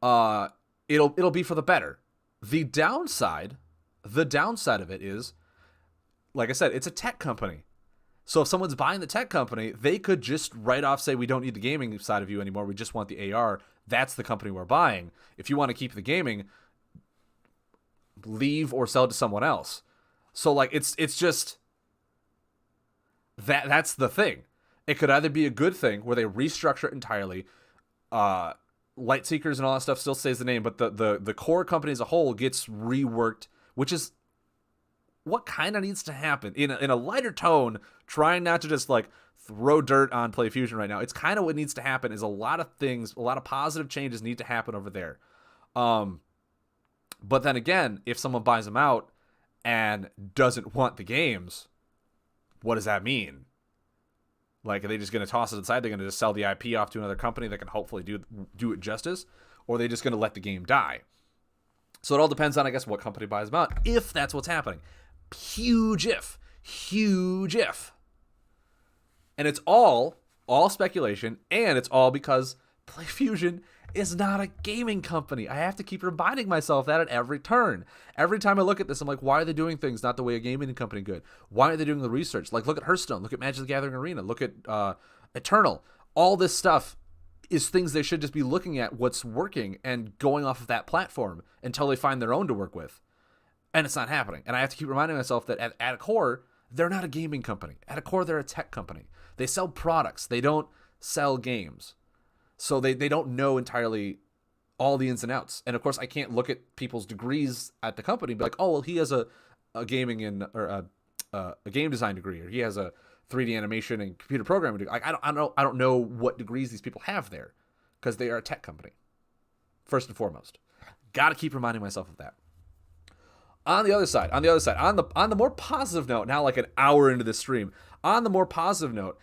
it'll be for the better. The downside of it is, like I said, it's a tech company. So if someone's buying the tech company, they could just write off, say, we don't need the gaming side of you anymore. We just want the AR. That's the company we're buying. If you want to keep the gaming, leave or sell it to someone else. So like it's just that's the thing. It could either be a good thing where they restructure it entirely. Lightseekers and all that stuff still stays the name, but the core company as a whole gets reworked, which is what kind of needs to happen in a lighter tone, trying not to just like throw dirt on PlayFusion right now. It's kind of what needs to happen is a lot of things, a lot of positive changes need to happen over there. But then again, if someone buys them out and doesn't want the games, what does that mean? Like, are they just going to toss it aside? They're going to just sell the IP off to another company that can hopefully do it justice? Or are they just going to let the game die? So it all depends on, I guess, what company buys them out, if that's what's happening. Huge if. And it's all speculation, and it's all because PlayFusion is not a gaming company. I have to keep reminding myself that at every turn. Every time I look at this, I'm like, why are they doing things not the way a gaming company could? Why are they doing the research? Like, look at Hearthstone, look at Magic the Gathering Arena, look at Eternal. All this stuff is things they should just be looking at what's working and going off of that platform until they find their own to work with. And it's not happening. And I have to keep reminding myself that at a core, they're not a gaming company. At a core, they're a tech company. They sell products. They don't sell games. So they don't know entirely all the ins and outs. And of course, I can't look at people's degrees at the company and be like, oh, well, he has a gaming or a game design degree, or he has a 3D animation and computer programming degree. Like, I don't know what degrees these people have there, because they are a tech company, first and foremost. Got to keep reminding myself of that. On the other side, on the more positive note, now like an hour into this stream, on the more positive note,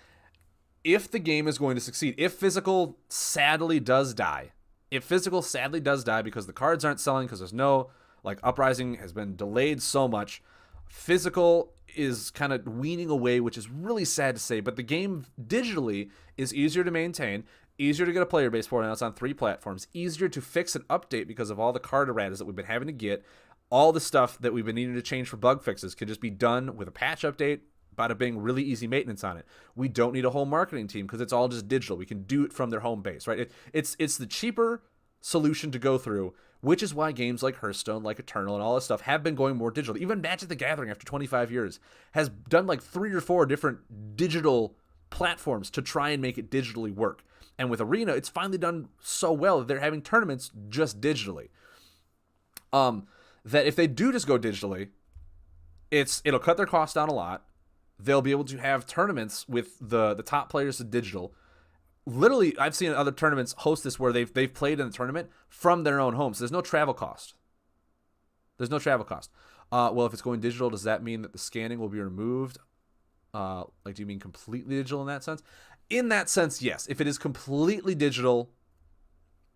if the game is going to succeed, if physical sadly does die because the cards aren't selling, because there's no, like, Uprising has been delayed so much, physical is kind of weaning away, which is really sad to say, but the game digitally is easier to maintain, easier to get a player base for, now it's on 3 platforms, easier to fix and update because of all the card erratas that we've been having to get. All the stuff that we've been needing to change for bug fixes can just be done with a patch update. Bada bing, really easy maintenance on it. We don't need a whole marketing team because it's all just digital. We can do it from their home base, right? It's the cheaper solution to go through, which is why games like Hearthstone, like Eternal, and all this stuff have been going more digital. Even Magic the Gathering, after 25 years, has done like 3 or 4 different digital platforms to try and make it digitally work. And with Arena, it's finally done so well that they're having tournaments just digitally. That if they do just go digitally, it'll cut their costs down a lot. They'll be able to have tournaments with the top players in digital. Literally, I've seen other tournaments host this where they've played in the tournament from their own homes. There's no travel cost. Well, if it's going digital, does that mean that the scanning will be removed? Do you mean completely digital in that sense? In that sense, yes. If it is completely digital,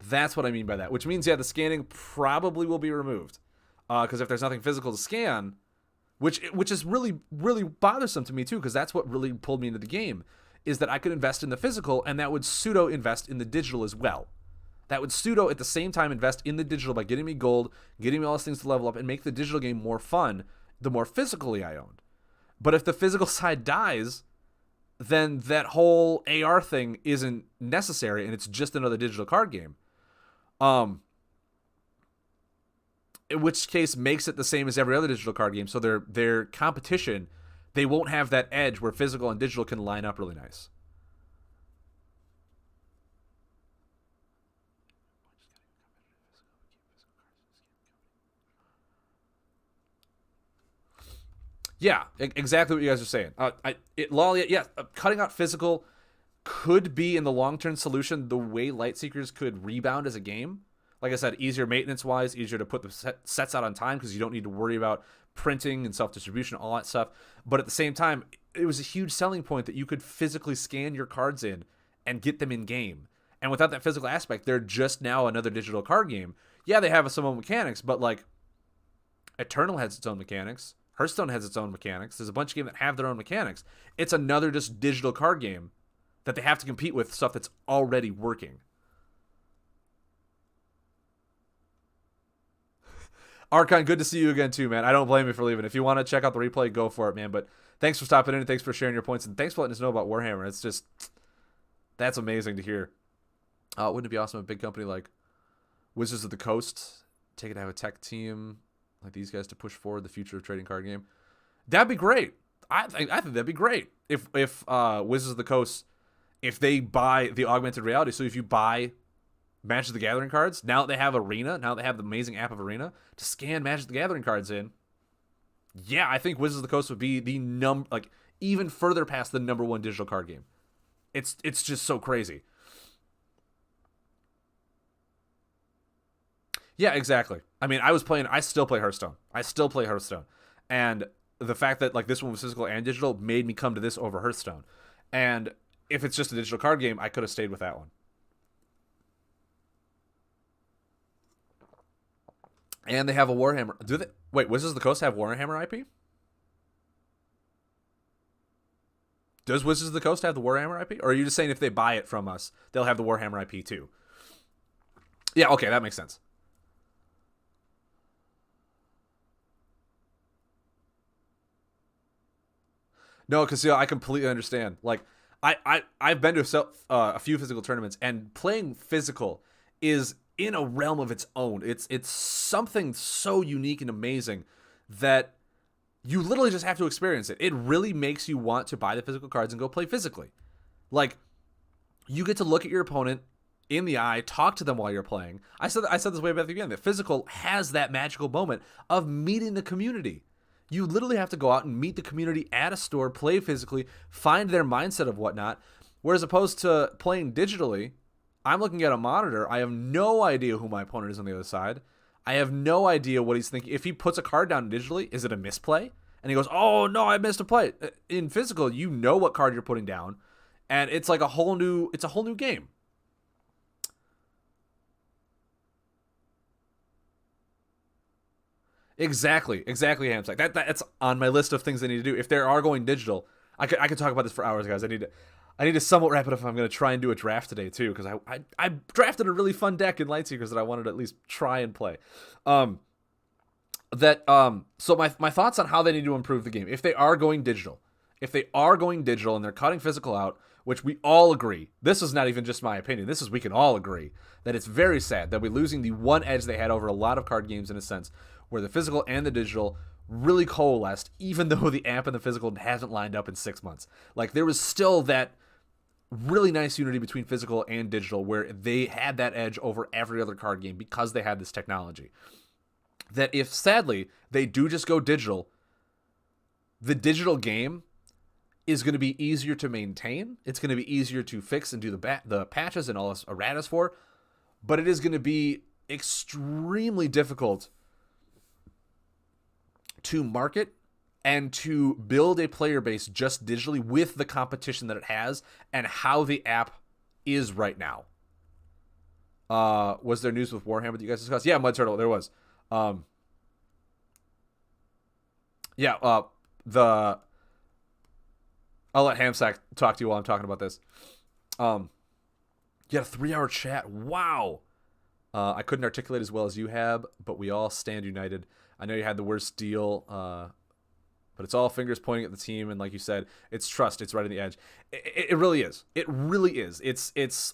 that's what I mean by that. Which means, yeah, the scanning probably will be removed. Because if there's nothing physical to scan, which is really, really bothersome to me too, because that's what really pulled me into the game, is that I could invest in the physical, and that would pseudo invest in the digital as well. That would pseudo at the same time invest in the digital by getting me gold, getting me all those things to level up, and make the digital game more fun the more physically I owned. But if the physical side dies, then that whole AR thing isn't necessary, and it's just another digital card game. In which case makes it the same as every other digital card game. So their competition, they won't have that edge where physical and digital can line up really nice. Yeah, exactly what you guys are saying. Cutting out physical could be in the long-term solution the way Lightseekers could rebound as a game. Like I said, easier maintenance wise, easier to put the sets out on time because you don't need to worry about printing and self distribution, all that stuff. But at the same time, it was a huge selling point that you could physically scan your cards in and get them in game. And without that physical aspect, they're just now another digital card game. Yeah, they have some own mechanics, but like Eternal has its own mechanics. Hearthstone has its own mechanics. There's a bunch of games that have their own mechanics. It's another just digital card game that they have to compete with stuff that's already working. Archon, good to see you again too, man. I don't blame you for leaving. If you want to check out the replay, go for it, man. But thanks for stopping in and thanks for sharing your points and thanks for letting us know about Warhammer. It's just, that's amazing to hear. Wouldn't it be awesome if a big company like Wizards of the Coast take it to have a tech team like these guys to push forward the future of trading card game? That'd be great. I think that'd be great if Wizards of the Coast, if they buy the augmented reality. So if you buy Magic the Gathering cards, now that they have Arena, now that they have the amazing app of Arena to scan Magic the Gathering cards in, yeah, I think Wizards of the Coast would be the even further past the number one digital card game. It's just so crazy. Yeah, exactly. I mean, I still play Hearthstone. And the fact that like this one was physical and digital made me come to this over Hearthstone. And if it's just a digital card game, I could have stayed with that one. And they have a Warhammer. Do they? Wait, Wizards of the Coast have Warhammer IP? Does Wizards of the Coast have the Warhammer IP? Or are you just saying if they buy it from us, they'll have the Warhammer IP too? Yeah, okay, that makes sense. No, because I completely understand. Like, I've been to a few physical tournaments, and playing physical is in a realm of its own. It's something so unique and amazing that you literally just have to experience it. It really makes you want to buy the physical cards and go play physically. Like, you get to look at your opponent in the eye, talk to them while you're playing. I said this way back at the beginning. That physical has that magical moment of meeting the community. You literally have to go out and meet the community at a store, play physically, find their mindset of whatnot. Whereas opposed to playing digitally, I'm looking at a monitor. I have no idea who my opponent is on the other side. I have no idea what he's thinking. If he puts a card down digitally, is it a misplay? And he goes, oh, no, I missed a play. In physical, you know what card you're putting down. And it's like a whole new game. Exactly, Hamsack. That's on my list of things I need to do. If they are going digital, I could talk about this for hours, guys. I need to somewhat wrap it up if I'm going to try and do a draft today too, because I drafted a really fun deck in Lightseekers that I wanted to at least try and play. So my thoughts on how they need to improve the game. If they are going digital, and they're cutting physical out, which we all agree, this is not even just my opinion. We can all agree that it's very sad that we're losing the one edge they had over a lot of card games in a sense, where the physical and the digital really coalesced, even though the app and the physical hasn't lined up in 6 months. Like, there was still that really nice unity between physical and digital where they had that edge over every other card game because they had this technology. That if, sadly, they do just go digital, the digital game is going to be easier to maintain. It's going to be easier to fix and do the patches and all this erratas for, but it is going to be extremely difficult to market and to build a player base just digitally with the competition that it has and how the app is right now. Was there news with Warhammer that you guys discussed? Yeah, Mud Turtle, there was. I'll let Hamsack talk to you while I'm talking about this. You had a 3-hour chat. Wow. I couldn't articulate as well as you have, but we all stand united. I know you had the worst deal, but it's all fingers pointing at the team, and like you said, it's trust. It's right on the edge. It really is. It really is.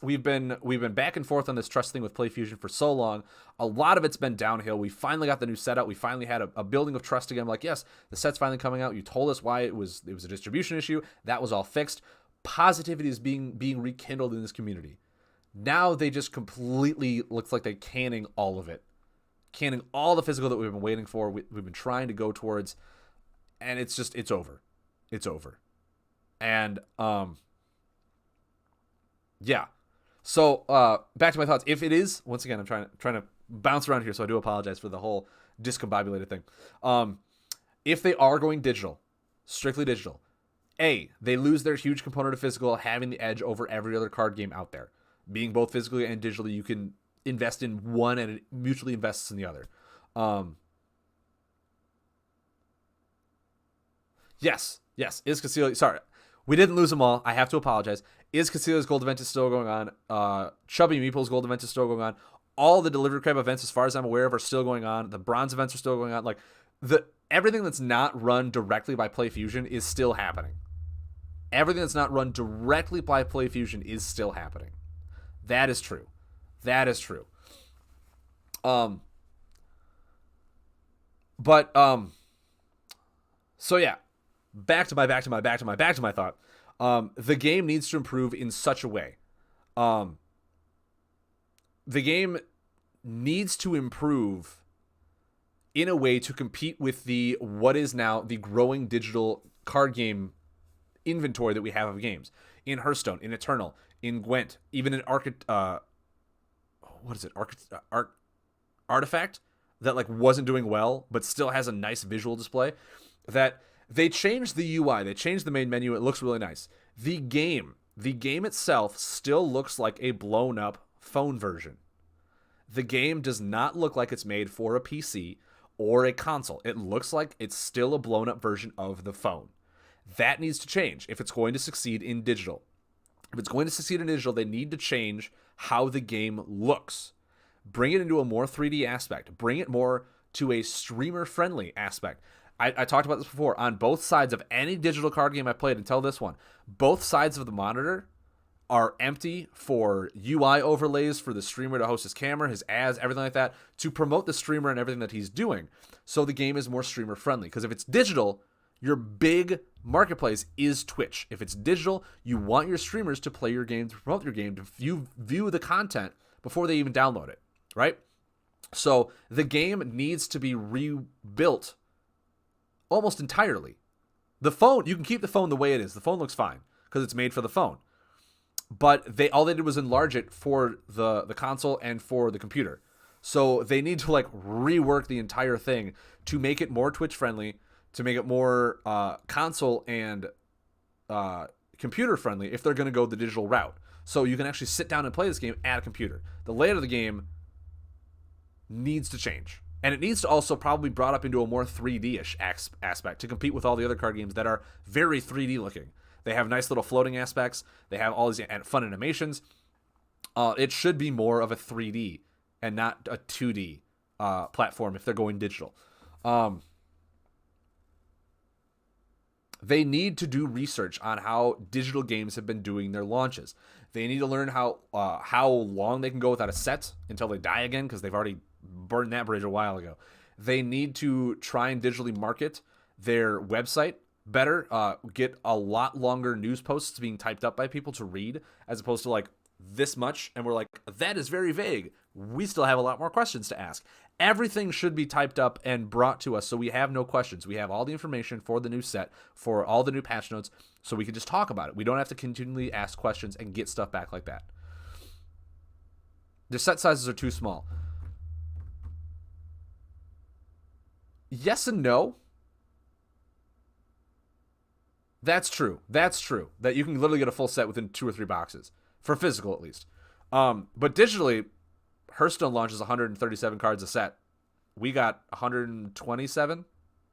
We've been back and forth on this trust thing with PlayFusion for so long. A lot of it's been downhill. We finally got the new set out. We finally had a building of trust again. I'm like, yes, the set's finally coming out. You told us why it was a distribution issue. That was all fixed. Positivity is being rekindled in this community. Now they just completely looks like they're canning all of it. Canning all the physical that we've been waiting for, we've been trying to go towards, and it's over. It's over. And, yeah. So, back to my thoughts. If it is, once again, I'm trying to bounce around here, so I do apologize for the whole discombobulated thing. If they are going digital, strictly digital, they lose their huge component of physical, having the edge over every other card game out there. Being both physically and digitally, you can invest in one and it mutually invests in the other. Yes. Is Castillo... Sorry, we didn't lose them all. I have to apologize. Is Castillo's Gold event is still going on. Chubby Meeple's Gold event is still going on. All the Delivery Crab events, as far as I'm aware of, are still going on. The Bronze events are still going on. Like, everything that's not run directly by PlayFusion is still happening. Everything that's not run directly by PlayFusion is still happening. That is true. So yeah, back to my thought. The game needs to improve in such a way. The game needs to improve in a way to compete with what is now the growing digital card game inventory that we have of games in Hearthstone, in Eternal, in Gwent, even in Artifact, that like wasn't doing well but still has a nice visual display. That they changed the UI, they changed the main menu, it looks really nice. The game itself still looks like a blown up phone version. The game does not look like it's made for a PC or a console. It looks like it's still a blown up version of the phone. That needs to change if it's going to succeed in digital. If it's going to succeed in digital, they need to change how the game looks. Bring it into a more 3D aspect. Bring it more to a streamer-friendly aspect. I talked about this before. On both sides of any digital card game I played until this one, both sides of the monitor are empty for UI overlays for the streamer to host his camera, his ads, everything like that, to promote the streamer and everything that he's doing. So the game is more streamer-friendly. Because if it's digital, your big marketplace is Twitch. If it's digital, you want your streamers to play your game, to promote your game, to view the content before they even download it, right? So the game needs to be rebuilt almost entirely. The phone, you can keep the phone the way it is. The phone looks fine because it's made for the phone. But all they did was enlarge it for the console and for the computer. So they need to like rework the entire thing to make it more Twitch friendly, to make it more console and computer friendly if they're going to go the digital route. So you can actually sit down and play this game at a computer. The layout of the game needs to change. And it needs to also probably be brought up into a more 3D-ish aspect to compete with all the other card games that are very 3D looking. They have nice little floating aspects. They have all these fun animations. It should be more of a 3D and not a 2D platform if they're going digital. They need to do research on how digital games have been doing their launches. They need to learn how long they can go without a set until they die again, because they've already burned that bridge a while ago. They need to try and digitally market their website better, get a lot longer news posts being typed up by people to read, as opposed to like this much, and we're like, that is very vague. We still have a lot more questions to ask. Everything should be typed up and brought to us so we have no questions. We have all the information for the new set, for all the new patch notes, so we can just talk about it. We don't have to continually ask questions and get stuff back like that. The set sizes are too small. Yes and no. That's true. That you can literally get a full set within 2 or 3 boxes. For physical, at least. But digitally, Hearthstone launches 137 cards a set. We got 127,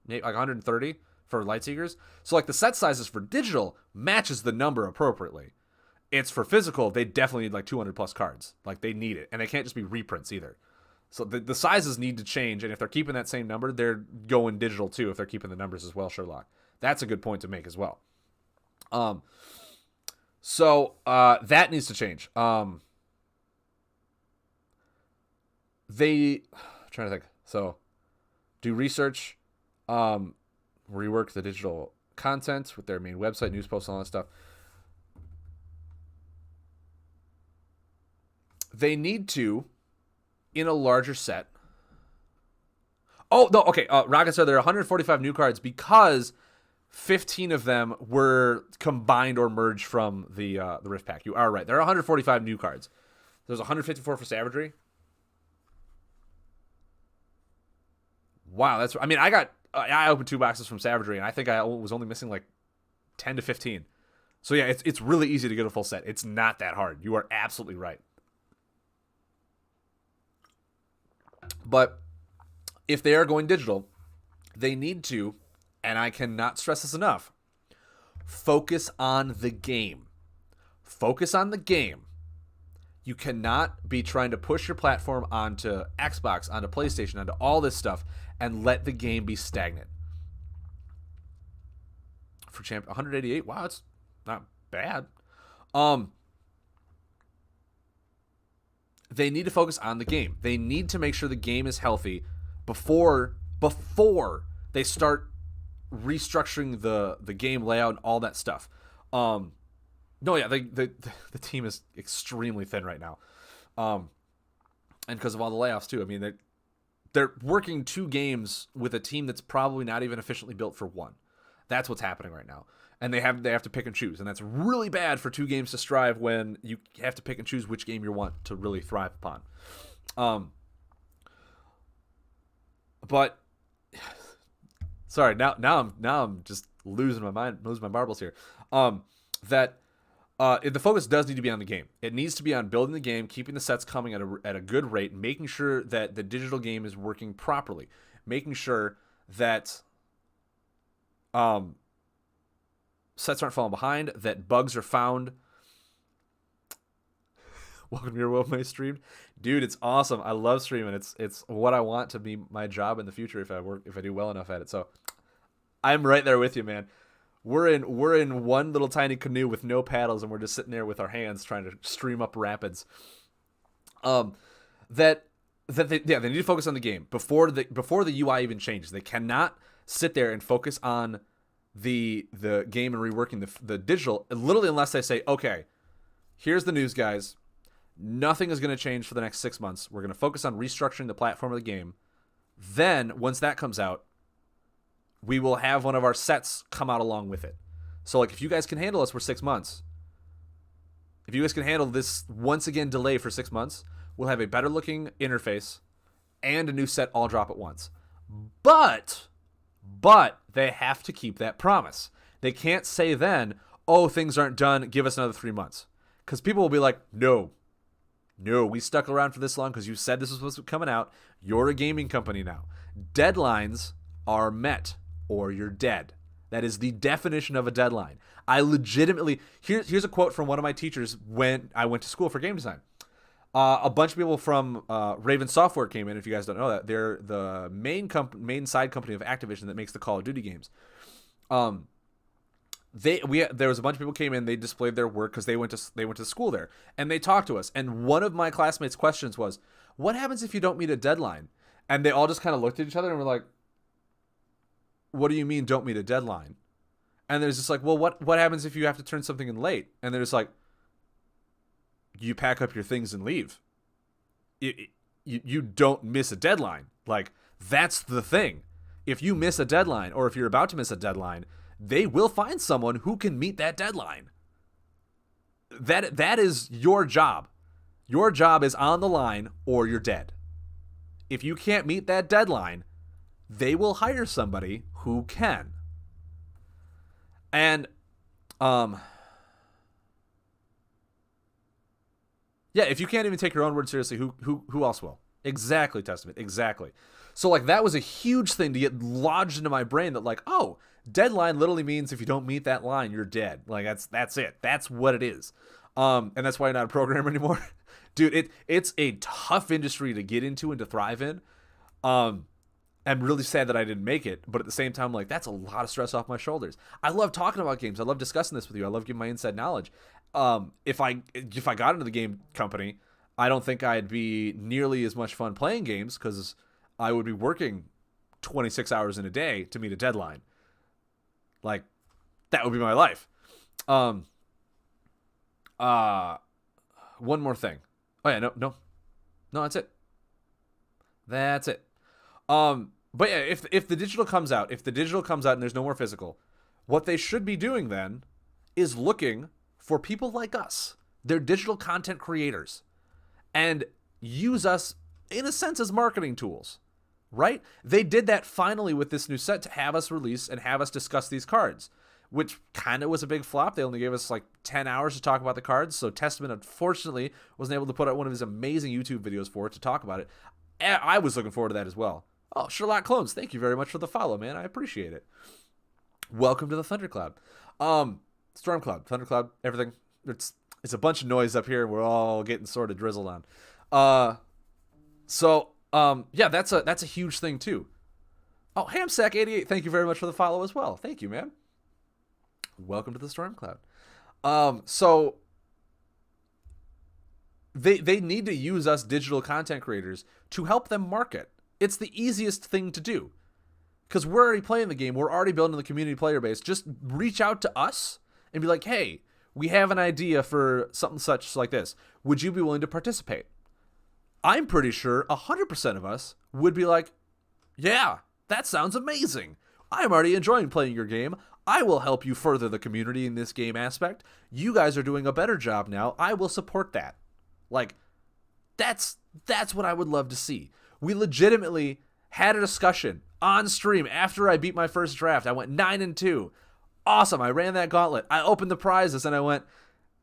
maybe like 130 for Lightseekers. So like the set sizes for digital matches the number appropriately. It's for physical, they definitely need like 200 plus cards. Like they need it. And they can't just be reprints either. So the sizes need to change. And if they're keeping that same number, they're going digital too if they're keeping the numbers as well, Sherlock. That's a good point to make as well. So that needs to change. I'm trying to think. So do research, rework the digital content with their main website, news posts, all that stuff. They need to, in a larger set. Oh, no, okay. Rocket said there are 145 new cards because 15 of them were combined or merged from the Rift Pack. You are right. There are 145 new cards. There's 154 for Savagery. Wow, that's. I mean, I opened 2 boxes from Savagery, and I think I was only missing like 10 to 15. So yeah, it's really easy to get a full set. It's not that hard. You are absolutely right. But if they are going digital, they need to, and I cannot stress this enough, focus on the game. Focus on the game. You cannot be trying to push your platform onto Xbox, onto PlayStation, onto all this stuff, and let the game be stagnant. For champ 188, wow, it's not bad. They need to focus on the game. They need to make sure the game is healthy before they start restructuring the game layout and all that stuff. No, yeah, the team is extremely thin right now, and because of all the layoffs too. I mean, they're working 2 games with a team that's probably not even efficiently built for 1. That's what's happening right now, and they have to pick and choose, and that's really bad for 2 games to strive when you have to pick and choose which game you want to really thrive upon. But sorry, now I'm just losing my marbles here. The focus does need to be on the game. It needs to be on building the game, keeping the sets coming at a good rate, making sure that the digital game is working properly, making sure that sets aren't falling behind, that bugs are found. Welcome to your world, my stream, dude. It's awesome. I love streaming. It's what I want to be my job in the future if I do well enough at it. So I'm right there with you, man. We're in one little tiny canoe with no paddles, and we're just sitting there with our hands trying to stream up rapids. They need to focus on the game before the UI even changes. They cannot sit there and focus on the game and reworking the digital, literally, unless they say, okay, here's the news, guys. Nothing is going to change for the next 6 months. We're going to focus on restructuring the platform of the game. Then, once that comes out, we will have one of our sets come out along with it. So, like, if you guys can handle us for 6 months, if you guys can handle this once again delay for 6 months, we'll have a better looking interface and a new set all drop at once. But they have to keep that promise. They can't say then, oh, things aren't done, give us another 3 months. Because people will be like, no, we stuck around for this long because you said this was supposed to be coming out. You're a gaming company now. Deadlines are met or you're dead. That is the definition of a deadline. I legitimately, here's a quote from one of my teachers when I went to school for game design. A bunch of people from Raven Software came in. If you guys don't know that, they're the main side company of Activision that makes the Call of Duty games. There was a bunch of people came in. They displayed their work because they went to school there, and they talked to us. And one of my classmates' questions was, "What happens if you don't meet a deadline?" And they all just kind of looked at each other and were like, "What do you mean don't meet a deadline?" And there's just like, "Well, what happens if you have to turn something in late?" And they're just like, "You pack up your things and leave. You don't miss a deadline. Like, that's the thing. If you miss a deadline, or if you're about to miss a deadline, they will find someone who can meet that deadline. That is your job. Your job is on the line, or you're dead. If you can't meet that deadline, they will hire somebody who can." And yeah, if you can't even take your own word seriously, who else will? Exactly, Testament. Exactly. So, like, that was a huge thing to get lodged into my brain, that, like, oh, deadline literally means if you don't meet that line, you're dead. Like, that's it. That's what it is. And that's why you're not a programmer anymore. Dude, it's a tough industry to get into and to thrive in. I'm really sad that I didn't make it, but at the same time, like, that's a lot of stress off my shoulders. I love talking about games. I love discussing this with you. I love giving my inside knowledge. If I got into the game company, I don't think I'd be nearly as much fun playing games, because I would be working 26 hours in a day to meet a deadline. Like, that would be my life. One more thing. Oh yeah, no, that's it. That's it. But yeah, if the digital comes out, and there's no more physical, what they should be doing then is looking for people like us. They're digital content creators, and use us in a sense as marketing tools. right? They did that finally with this new set to have us release and have us discuss these cards, which kind of was a big flop. They only gave us like 10 hours to talk about the cards, so Testament unfortunately wasn't able to put out one of his amazing YouTube videos for it to talk about it. I was looking forward to that as well. Oh, Sherlock Clones, thank you very much for the follow, man. I appreciate it. Welcome to the Thundercloud. Stormcloud, Thundercloud, everything. It's a bunch of noise up here. We're all getting sort of drizzled on. Yeah, that's a huge thing too. Oh, Hamsack88, thank you very much for the follow as well. Thank you, man. Welcome to the Stormcloud. So they need to use us digital content creators to help them market. It's the easiest thing to do. Because we're already playing the game. We're already building the community player base. Just reach out to us and be like, hey, we have an idea for something such like this. Would you be willing to participate? I'm pretty sure 100% of us would be like, yeah, that sounds amazing. I'm already enjoying playing your game. I will help you further the community in this game aspect. You guys are doing a better job now. I will support that. Like, that's what I would love to see. We legitimately had a discussion on stream after I beat my first draft. I went 9-2. Awesome. I ran that gauntlet. I opened the prizes and I went,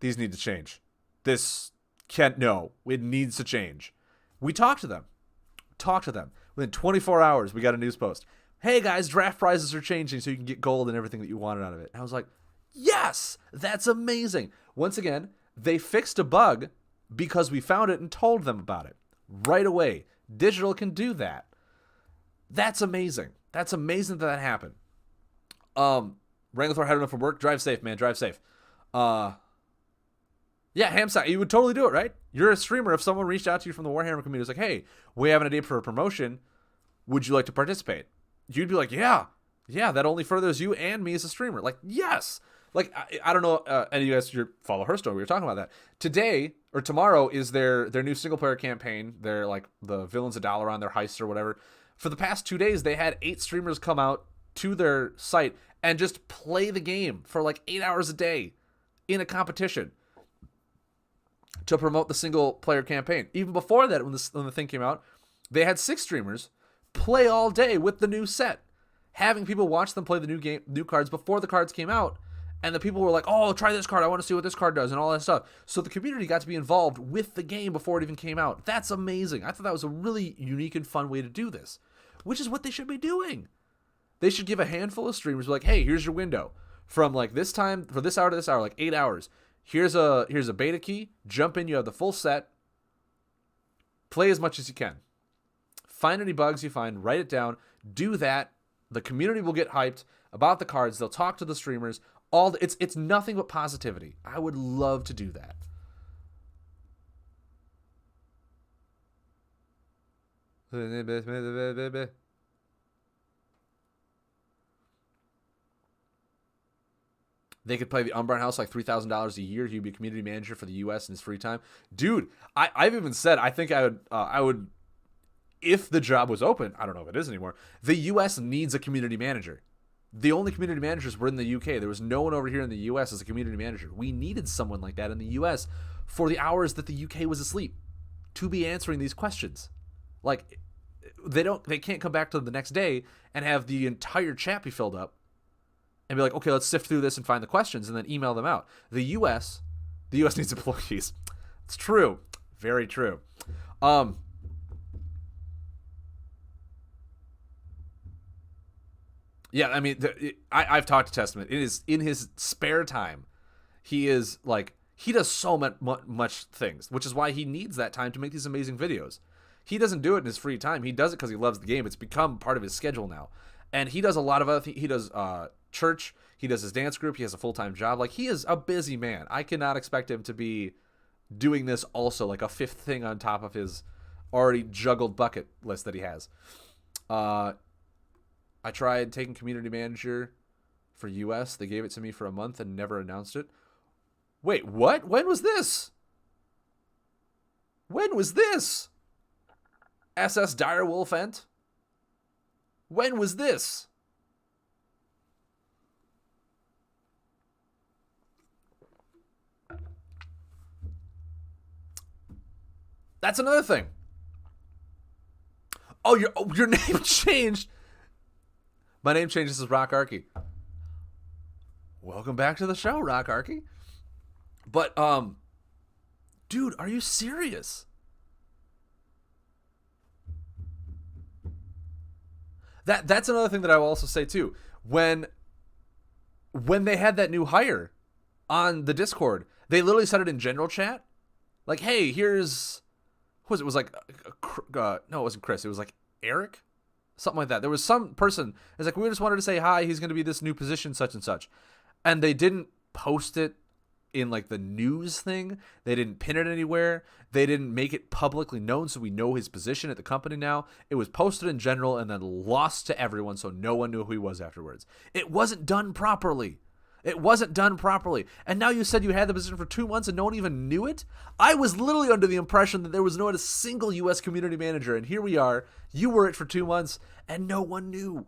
these need to change. This can't, no, it needs to change. We talked to them. Within 24 hours, we got a news post. Hey guys, draft prizes are changing so you can get gold and everything that you wanted out of it. And I was like, yes, that's amazing. Once again, they fixed a bug because we found it and told them about it right away. Digital can do that. That's amazing. That's amazing that happened. Wrangler heading up from work. Drive safe, man. Drive safe. Yeah, Hamsack, you would totally do it, right? You're a streamer. If someone reached out to you from the Warhammer community, was like, hey, we have an idea for a promotion. Would you like to participate? You'd be like, yeah, that only furthers you and me as a streamer. Like, yes. Like, I don't know, any of you guys follow Hearthstone. We were talking about that. Today, or tomorrow, is their new single-player campaign. They're like the Villains of Dalaran, their heists or whatever. For the past 2 days, they had 8 streamers come out to their site and just play the game for like 8 hours a day in a competition to promote the single-player campaign. Even before that, when the thing came out, they had 6 streamers play all day with the new set, having people watch them play the new cards before the cards came out. And the people were like, oh, try this card. I want to see what this card does and all that stuff. So the community got to be involved with the game before it even came out. That's amazing. I thought that was a really unique and fun way to do this, which is what they should be doing. They should give a handful of streamers like, hey, here's your window. From like this time, for this hour to this hour, like 8 hours. Here's a beta key. Jump in. You have the full set. Play as much as you can. Find any bugs you find. Write it down. Do that. The community will get hyped about the cards. They'll talk to the streamers. It's nothing but positivity. I would love to do that. They could play the Umbreon House like $3,000 a year. He'd be a community manager for the U.S. in his free time. Dude, I've even said I think I would, if the job was open. I don't know if it is anymore. The U.S. needs a community manager. The only community managers were in the UK. There was no one over here in the US as a community manager. We needed someone like that in the US for the hours that the UK was asleep to be answering these questions. Like, they can't come back to the next day and have the entire chat be filled up and be like, okay, let's sift through this and find the questions and then email them out. The US needs employees. It's true. Very true. Yeah, I mean, I've talked to Testament. It is in his spare time. He does so much things, which is why he needs that time to make these amazing videos. He doesn't do it in his free time. He does it because he loves the game. It's become part of his schedule now. And he does a lot of other things. He does church. He does his dance group. He has a full-time job. Like, he is a busy man. I cannot expect him to be doing this also, like a fifth thing on top of his already juggled bucket list that he has. I tried taking community manager for US. They gave it to me for a month and never announced it. Wait, what? When was this? SS Direwolf Ent? When was this? That's another thing. Oh, your name changed. My name changed. This is Rock Arky. Welcome back to the show, Rock Arky. But dude, are you serious? That's another thing that I will also say too. When they had that new hire on the Discord, they literally said it in general chat. Like, hey, here's what was it? It was like no, it wasn't Chris. It was like Eric, something like that. There was some person. It's like, we just wanted to say hi. He's going to be this new position, such and such, and they didn't post it in like the news thing. They didn't pin it anywhere. They didn't make it publicly known so we know his position at the company now. It was posted in general and then lost to everyone so no one knew who he was afterwards. It wasn't done properly. It wasn't done properly. And now you said you had the position for 2 months and no one even knew it? I was literally under the impression that there was not a single U.S. community manager, and here we are. You were it for 2 months and no one knew.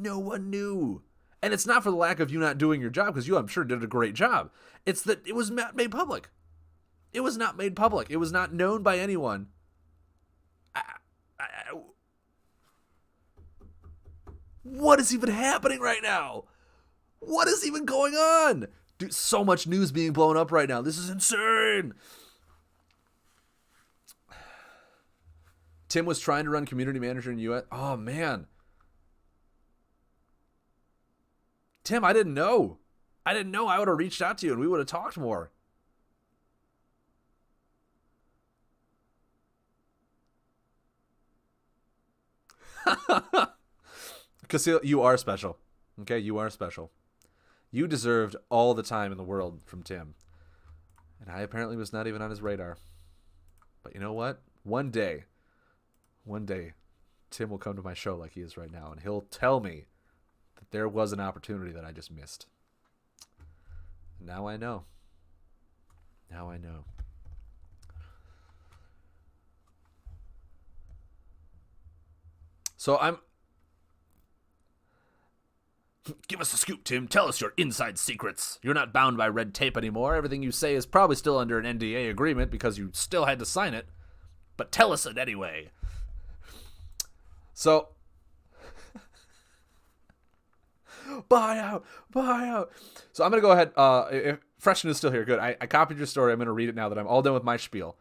No one knew. And it's not for the lack of you not doing your job, because you, I'm sure, did a great job. It's that it was not made public. It was not made public. It was not known by anyone. What is even happening right now? What is even going on? Dude, so much news being blown up right now. This is insane. Tim was trying to run community manager in U.S. Oh, man. Tim, I didn't know. I didn't know. I would have reached out to you and we would have talked more. Casil, you are special. Okay, you are special. You deserved all the time in the world from Tim. And I apparently was not even on his radar. But you know what? One day, Tim will come to my show like he is right now, and he'll tell me that there was an opportunity that I just missed. Now I know. Now I know. So I'm... Give us the scoop, Tim. Tell us your inside secrets. You're not bound by red tape anymore. Everything you say is probably still under an NDA agreement because you still had to sign it. But tell us it anyway. So... Buy out. So I'm going to go ahead. If Freshman is still here, good. I copied your story. I'm going to read it now that I'm all done with my spiel.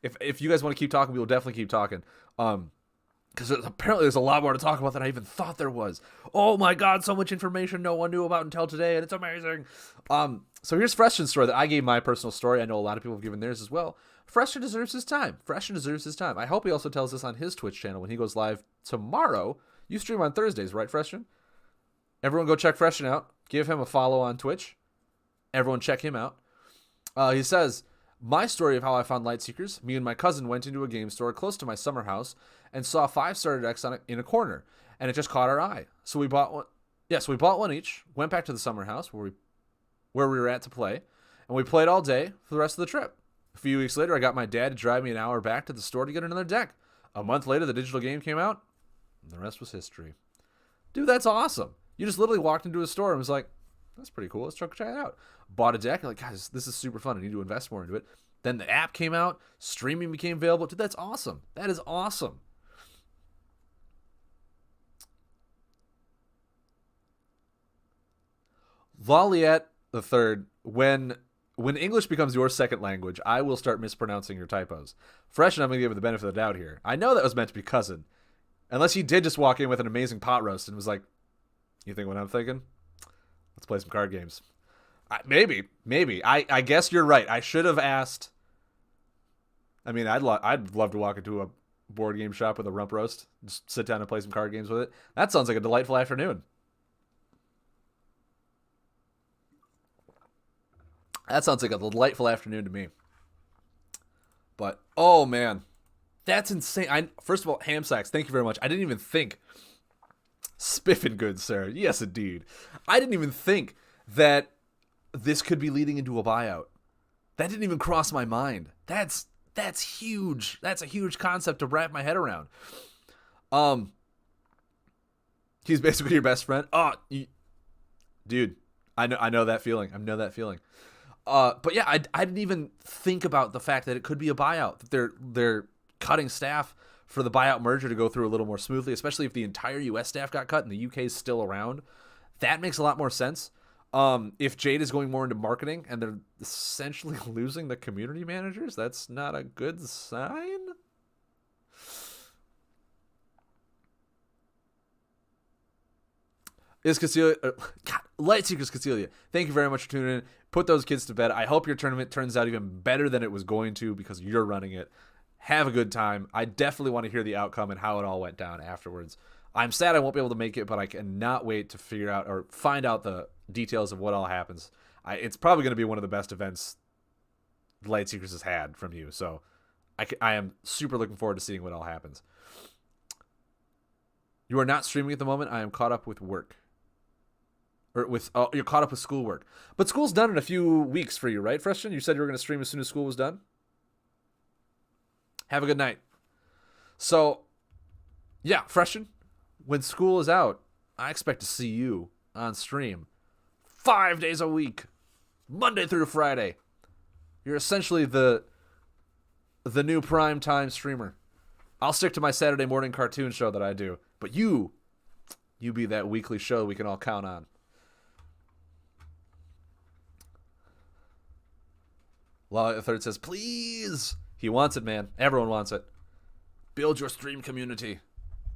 If you guys want to keep talking, we will definitely keep talking. Because apparently there's a lot more to talk about than I even thought there was. Oh my god, so much information no one knew about until today, and it's amazing. So here's Freshman's story that I gave my personal story. I know a lot of people have given theirs as well. Freshman deserves his time. I hope he also tells this on his Twitch channel when he goes live tomorrow. You stream on Thursdays, right, Freshman? Everyone go check Freshman out. Give him a follow on Twitch. Everyone check him out. He says, my story of how I found Lightseekers. Me and my cousin went into a game store close to my summer house and saw 5 starter decks in a corner, and it just caught our eye. So we bought one. Yeah, so we bought one each, went back to the summer house where we were at to play, and we played all day for the rest of the trip. A few weeks later, I got my dad to drive me an hour back to the store to get another deck. A month later, the digital game came out, and the rest was history. Dude, that's awesome. You just literally walked into a store and was like, that's pretty cool. Let's try it out. Bought a deck. Like, guys, this is super fun. I need to invest more into it. Then the app came out. Streaming became available. Dude, that's awesome. That is awesome. Laliette the third, when English becomes your second language, I will start mispronouncing your typos. Fresh, and I'm going to give it the benefit of the doubt here. I know that was meant to be cousin. Unless he did just walk in with an amazing pot roast and was like, you think what I'm thinking? Let's play some card games. Maybe. I guess you're right. I should have asked. I mean, I'd love to walk into a board game shop with a rump roast, just sit down and play some card games with it. That sounds like a delightful afternoon. That sounds like a delightful afternoon to me. But, oh man, that's insane. First of all, Ham Sacks, thank you very much. I didn't even think. Spiffing good, sir. Yes, indeed. I didn't even think that this could be leading into a buyout. That didn't even cross my mind. That's huge. That's a huge concept to wrap my head around. He's basically your best friend. Dude, I know that feeling. But yeah, I didn't even think about the fact that it could be a buyout. That they're cutting staff for the buyout merger to go through a little more smoothly, especially if the entire US staff got cut and the UK is still around. That makes a lot more sense. If Jade is going more into marketing and they're essentially losing the community managers, that's not a good sign. Is Cecilia... God, Lightseekers Cecilia, thank you very much for tuning in. Put those kids to bed. I hope your tournament turns out even better than it was going to because you're running it. Have a good time. I definitely want to hear the outcome and how it all went down afterwards. I'm sad I won't be able to make it, but I cannot wait to figure out or find out the details of what all happens. It's probably going to be one of the best events Lightseekers has had from you, so I am super looking forward to seeing what all happens. You are not streaming at the moment. I am caught up with work. You're caught up with schoolwork. But school's done in a few weeks for you, right, Freshen? You said you were going to stream as soon as school was done? Have a good night. So, yeah, Freshen, when school is out, I expect to see you on stream 5 days a week, Monday through Friday. You're essentially the new primetime streamer. I'll stick to my Saturday morning cartoon show that I do, but you be that weekly show we can all count on. Law the Third says, please. He wants it, man. Everyone wants it. Build your stream community.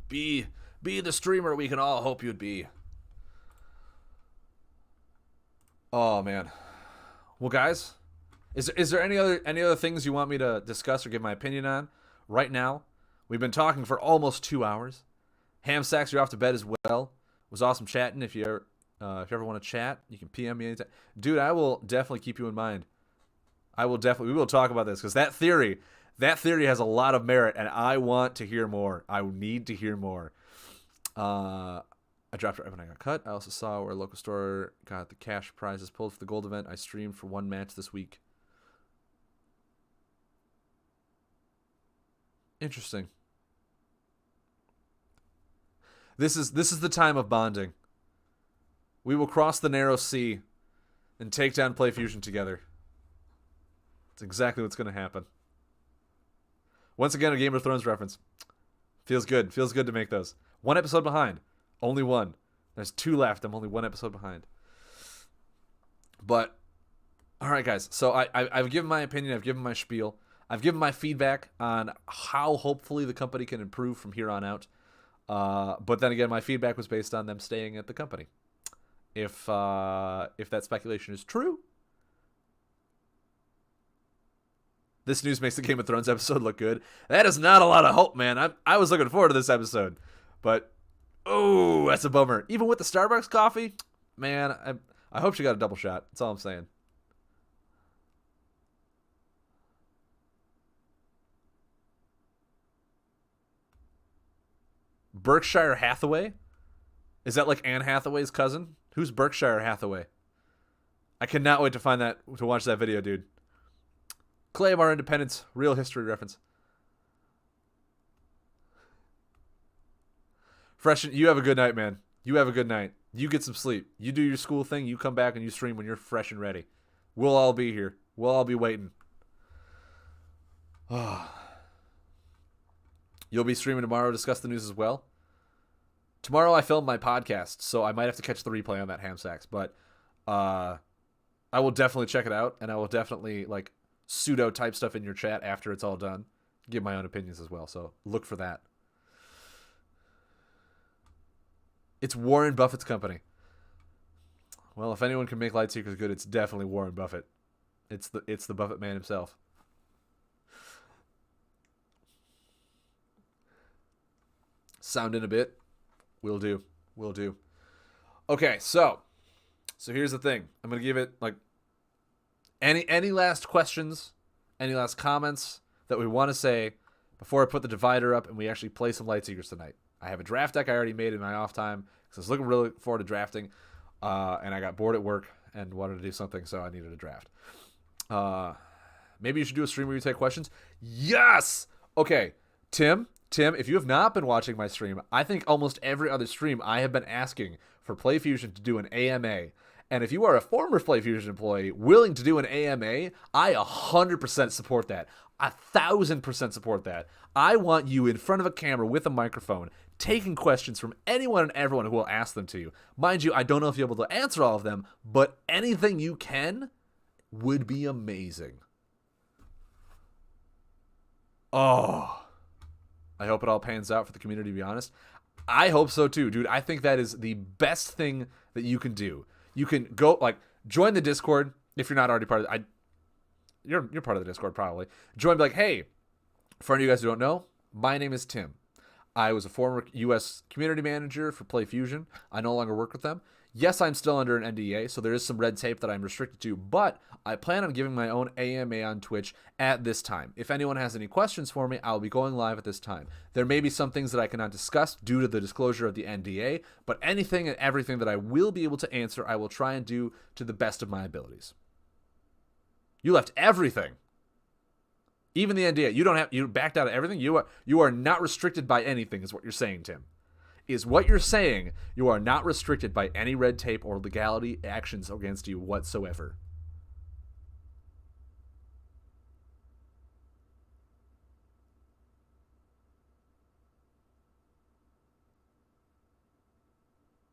Be the streamer we can all hope you'd be. Oh, man. Well, guys, is there any other things you want me to discuss or give my opinion on right now? We've been talking for almost 2 hours. Ham Sacks, you're off to bed as well. It was awesome chatting. If you ever want to chat, you can PM me anytime. Dude, I will definitely keep you in mind. We will talk about this because that theory has a lot of merit, and I want to hear more. I need to hear more. I dropped it right when I got cut. I also saw where a local store got the cash prizes pulled for the gold event. I streamed for one match this week. Interesting. This is the time of bonding. We will cross the narrow sea and take down PlayFusion together. It's exactly what's going to happen. Once again, a Game of Thrones reference. Feels good. Feels good to make those. One episode behind. Only one. There's 2 left. I'm only 1 episode behind. But, all right, guys. So I've given my opinion. I've given my spiel. I've given my feedback on how hopefully the company can improve from here on out. But then again, my feedback was based on them staying at the company. If that speculation is true, this news makes the Game of Thrones episode look good. That is not a lot of hope, man. I was looking forward to this episode, but oh, that's a bummer. Even with the Starbucks coffee, man, I hope she got a double shot. That's all I'm saying. Berkshire Hathaway? Is that like Anne Hathaway's cousin? Who's Berkshire Hathaway? I cannot wait to watch that video, dude. Clay of Our Independence, real history reference. Freshen, you have a good night, man. You have a good night. You get some sleep. You do your school thing. You come back and you stream when you're fresh and ready. We'll all be here. We'll all be waiting. You'll be streaming tomorrow to discuss the news as well. Tomorrow I film my podcast, so I might have to catch the replay on that Ham Sacks. But I will definitely check it out, and I will definitely pseudo type stuff in your chat after it's all done. Give my own opinions as well, so look for that. It's Warren Buffett's company. Well, if anyone can make Lightseekers good, it's definitely Warren Buffett. It's the Buffett man himself. Sound in a bit. Will do. Okay, so here's the thing. I'm gonna give it any last questions, any last comments that we want to say before I put the divider up and we actually play some Lightseekers tonight. I have a draft deck I already made in my off time because I was looking really forward to drafting, and I got bored at work and wanted to do something, so I needed a draft. Maybe you should do a stream where you take questions. Yes. Okay, Tim, if you have not been watching my stream, I think almost every other stream I have been asking for PlayFusion to do an AMA. And if you are a former PlayFusion employee willing to do an AMA, I 100% support that. 1,000% support that. I want you in front of a camera with a microphone, taking questions from anyone and everyone who will ask them to you. Mind you, I don't know if you'll be able to answer all of them, but anything you can would be amazing. Oh, I hope it all pans out for the community, to be honest. I hope so too, dude. I think that is the best thing that you can do. You can go, like, join the Discord if you're not already part of it. You're part of the Discord probably. Join, be like, hey, for any of you guys who don't know, my name is Tim. I was a former U.S. community manager for PlayFusion. I no longer work with them. Yes, I'm still under an NDA, so there is some red tape that I'm restricted to, but I plan on giving my own AMA on Twitch at this time. If anyone has any questions for me, I'll be going live at this time. There may be some things that I cannot discuss due to the disclosure of the NDA, but anything and everything that I will be able to answer, I will try and do to the best of my abilities. You left everything. Even the NDA. You backed out of everything. You are not restricted by anything, is what you're saying, Tim. Is what you're saying, you are not restricted by any red tape or legality actions against you whatsoever.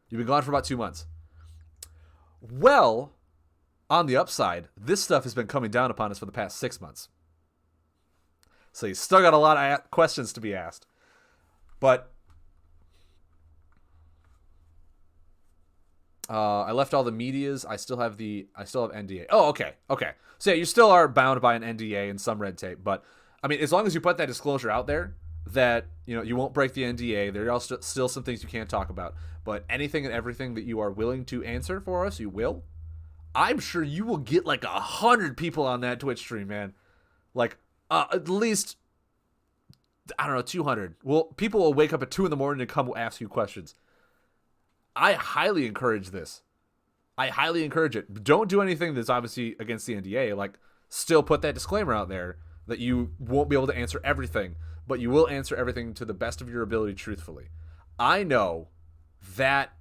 You've been gone for about 2 months. Well, on the upside, this stuff has been coming down upon us for the past 6 months. So you still got a lot of questions to be asked. But I left all the medias. I still have NDA. Oh, okay. So yeah, you still are bound by an NDA and some red tape. But I mean, as long as you put that disclosure out there that, you know, you won't break the NDA, there are still some things you can't talk about. But anything and everything that you are willing to answer for us, you will. I'm sure you will get like 100 people on that Twitch stream, man. Like at least, I don't know, 200. Well, people will wake up at 2 a.m. and come ask you questions. I highly encourage this. I highly encourage it. Don't do anything that's obviously against the NDA. Like, still put that disclaimer out there that you won't be able to answer everything, but you will answer everything to the best of your ability truthfully. I know that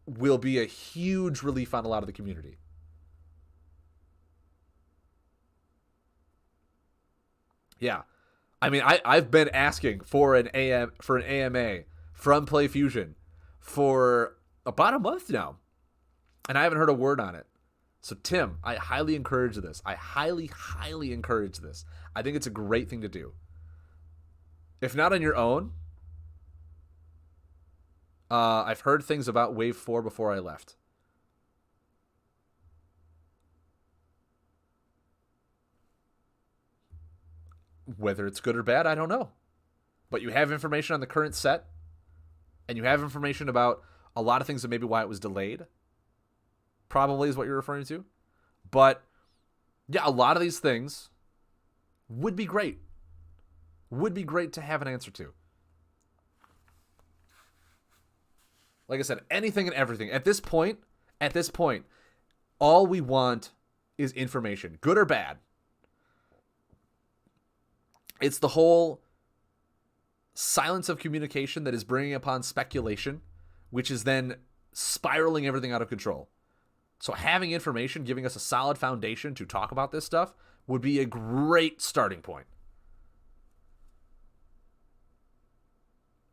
will be a huge relief on a lot of the community. Yeah. I mean, I've been asking for an AMA from PlayFusion for about a month now, and I haven't heard a word on it. So Tim, I highly encourage this. I highly encourage this. I think it's a great thing to do. If not on your own, I've heard things about Wave 4 before I left. Whether it's good or bad, I don't know. But you have information on the current set, and you have information about a lot of things that maybe why it was delayed. Probably is what you're referring to. But yeah, a lot of these things would be great. Would be great to have an answer to. Like I said, anything and everything. At this point, all we want is information, good or bad. It's the whole silence of communication that is bringing upon speculation, which is then spiraling everything out of control. So having information, giving us a solid foundation to talk about this stuff would be a great starting point.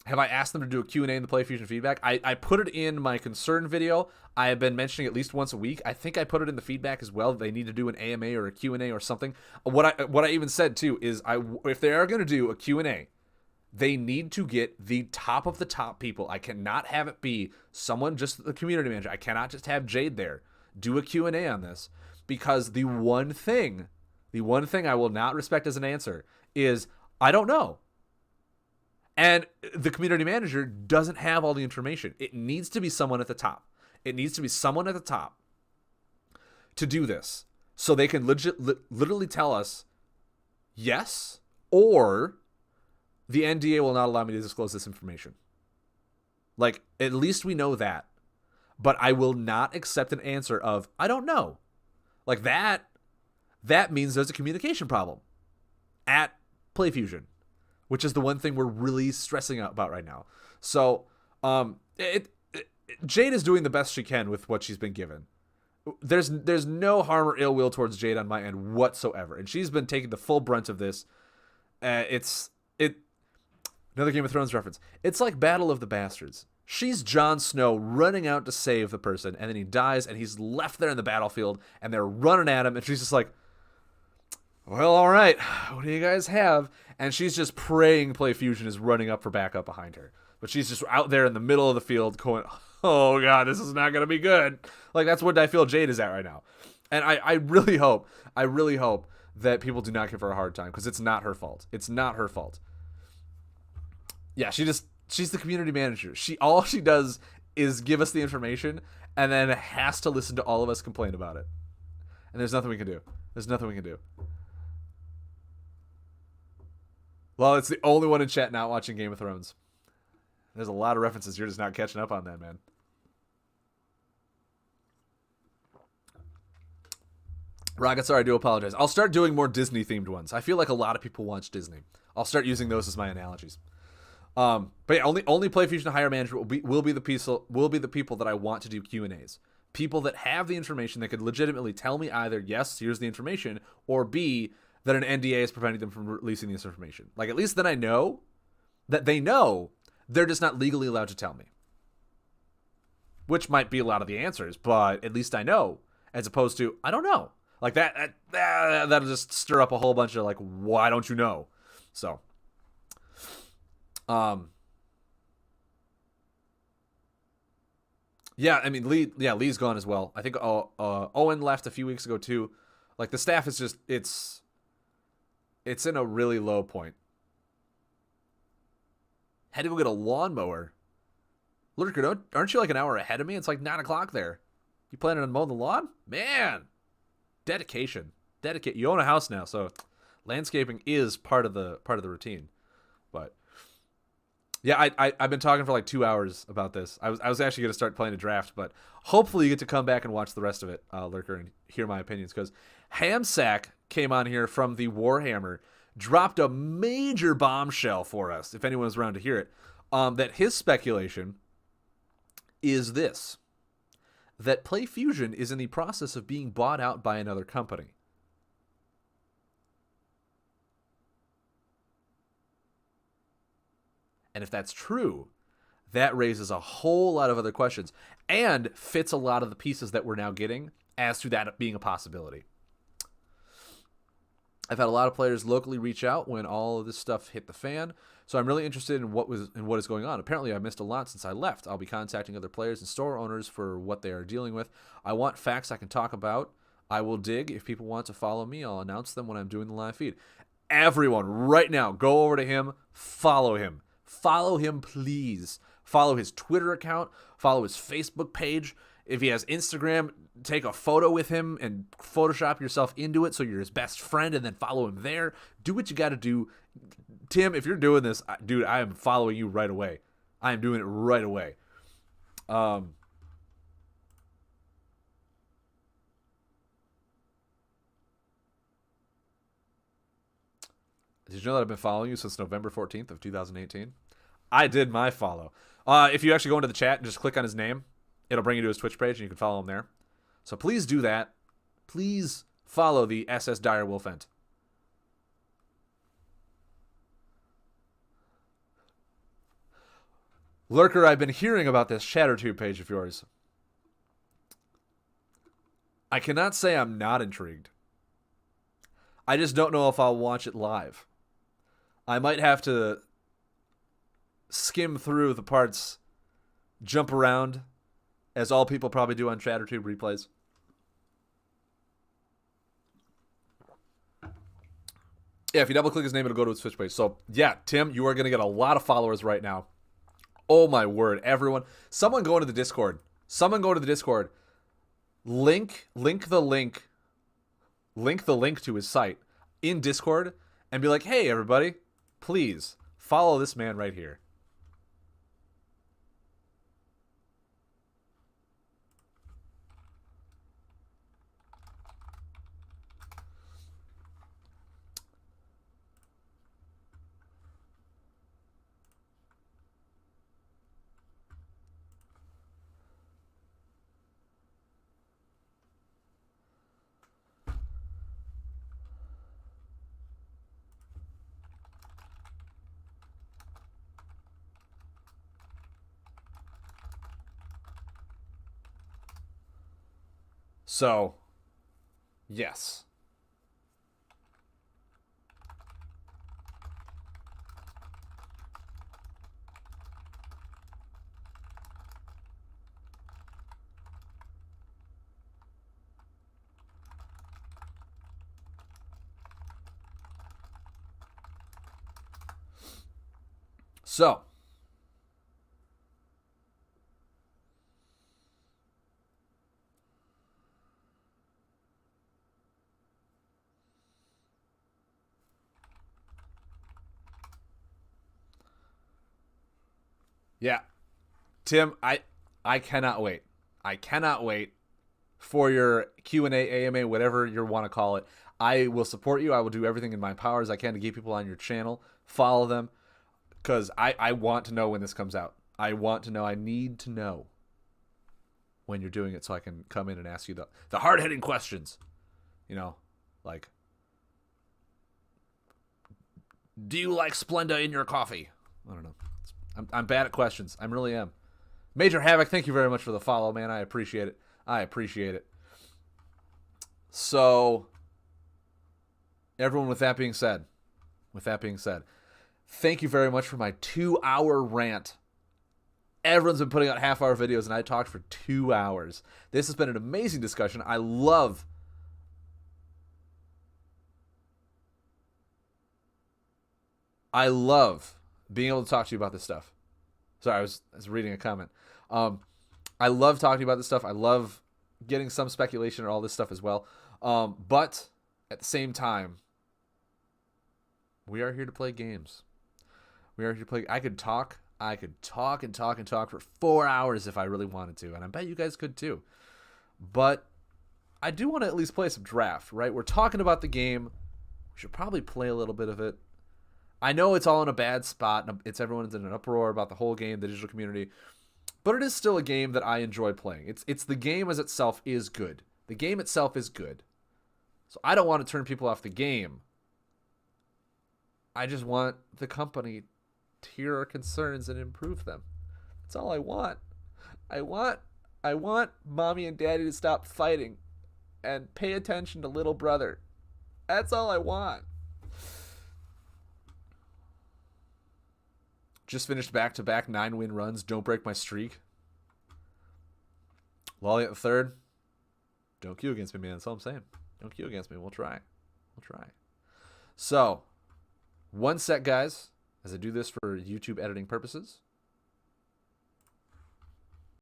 Have I asked them to do a Q&A in the PlayFusion feedback? I put it in my concern video. I have been mentioning at least once a week. I think I put it in the feedback as well. They need to do an AMA or a Q&A or something. What I even said too is if they are going to do a Q&A, they need to get the top of the top people. I cannot have it be someone, just the community manager. I cannot just have Jade there. Do a Q&A on this, because the one thing I will not respect as an answer is I don't know. And the community manager doesn't have all the information. It needs to be someone at the top. It needs to be someone at the top to do this, so they can literally tell us yes, or the NDA will not allow me to disclose this information. Like, at least we know that. But I will not accept an answer of, I don't know. Like, that means there's a communication problem at PlayFusion, which is the one thing we're really stressing out about right now. So, Jade is doing the best she can with what she's been given. there's no harm or ill will towards Jade on my end whatsoever, and she's been taking the full brunt of this. It's another Game of Thrones reference. It's like Battle of the Bastards. She's Jon Snow running out to save the person, and then he dies, and he's left there in the battlefield, and they're running at him, and she's just like, well, all right, what do you guys have? And she's just praying PlayFusion is running up for backup behind her. But she's just out there in the middle of the field going, oh, God, this is not going to be good. Like, that's what I feel Jade is at right now. And I really hope that people do not give her a hard time, because it's not her fault. It's not her fault. Yeah, she's the community manager. All she does is give us the information and then has to listen to all of us complain about it. And there's nothing we can do. There's nothing we can do. Well, it's the only one in chat not watching Game of Thrones. There's a lot of references you're just not catching up on that, man. Rocket, sorry, I do apologize. I'll start doing more Disney-themed ones. I feel like a lot of people watch Disney. I'll start using those as my analogies. But yeah, only PlayFusion Hire Management will be the people that I want to do Q&As. People that have the information that could legitimately tell me either, yes, here's the information, or B, that an NDA is preventing them from releasing this information. Like, at least then I know that they know they're just not legally allowed to tell me. Which might be a lot of the answers, but at least I know, as opposed to, I don't know. Like, that'll just stir up a whole bunch of, like, why don't you know? So, yeah, I mean, Lee's gone as well. I think Owen left a few weeks ago, too. Like, the staff is just, it's in a really low point. Had to go get a lawnmower. Lurker, aren't you like an hour ahead of me? It's like 9 o'clock there. You planning on mowing the lawn? Man, dedication. You own a house now, so landscaping is part of the routine. But yeah, I've been talking for like 2 hours about this. I was actually going to start playing a draft, but hopefully you get to come back and watch the rest of it, Lurker, and hear my opinions, because Hamsack came on here from the Warhammer, dropped a major bombshell for us, if anyone was around to hear it, that his speculation is this, that PlayFusion is in the process of being bought out by another company. And if that's true, that raises a whole lot of other questions and fits a lot of the pieces that we're now getting as to that being a possibility. I've had a lot of players locally reach out when all of this stuff hit the fan, so I'm really interested in what is going on. Apparently, I missed a lot since I left. I'll be contacting other players and store owners for what they are dealing with. I want facts I can talk about. I will dig. If people want to follow me, I'll announce them when I'm doing the live feed. Everyone, right now, go over to him, follow him. Follow him, please. Follow his Twitter account. Follow his Facebook page. If he has Instagram, take a photo with him and Photoshop yourself into it so you're his best friend, and then follow him there. Do what you got to do. Tim, if you're doing this, dude, I am following you right away. I am doing it right away. Did you know that I've been following you since November 14th of 2018? I did my follow. If you actually go into the chat and just click on his name, it'll bring you to his Twitch page, and you can follow him there. So please do that. Please follow the SS Dire Wolfent. Lurker, I've been hearing about this ChatterTube page of yours. I cannot say I'm not intrigued. I just don't know if I'll watch it live. I might have to skim through the parts, jump around, as all people probably do on ChatterTube replays. Yeah, if you double click his name, it'll go to his Twitch page. So, yeah, Tim, you are going to get a lot of followers right now. Oh, my word. Everyone. Someone go into the Discord. Link the link to his site in Discord and be like, hey, everybody, please follow this man right here. So, yes. So, yeah. Tim, I cannot wait. I cannot wait for your Q&A, AMA, whatever you want to call it. I will support you. I will do everything in my power as I can to get people on your channel. Follow them because I want to know when this comes out. I want to know. I need to know when you're doing it so I can come in and ask you the hard-hitting questions. You know, like, do you like Splenda in your coffee? I don't know. I'm bad at questions. I really am. Major Havoc, thank you very much for the follow, man. I appreciate it. I appreciate it. So, everyone, with that being said, thank you very much for my 2-hour rant. Everyone's been putting out half-hour videos, and I talked for 2 hours. This has been an amazing discussion. I love being able to talk to you about this stuff. Sorry, I was reading a comment. I love talking about this stuff. I love getting some speculation and all this stuff as well. But at the same time, we are here to play games. We are here to play. I could talk and talk for 4 hours if I really wanted to, and I bet you guys could too. But I do want to at least play some draft, right? We're talking about the game. We should probably play a little bit of it. I know it's all in a bad spot. Everyone's in an uproar about the whole game, the digital community, but it is still a game that I enjoy playing. It's the game as itself is good. The game itself is good. So I don't want to turn people off the game. I just want the company to hear our concerns and improve them. That's all I want. I want mommy and daddy to stop fighting and pay attention to little brother. That's all I want. Just finished back-to-back 9-win runs. Don't break my streak. Lolly at the third. Don't queue against me, man. That's all I'm saying. Don't queue against me. We'll try. So, one set, guys, as I do this for YouTube editing purposes.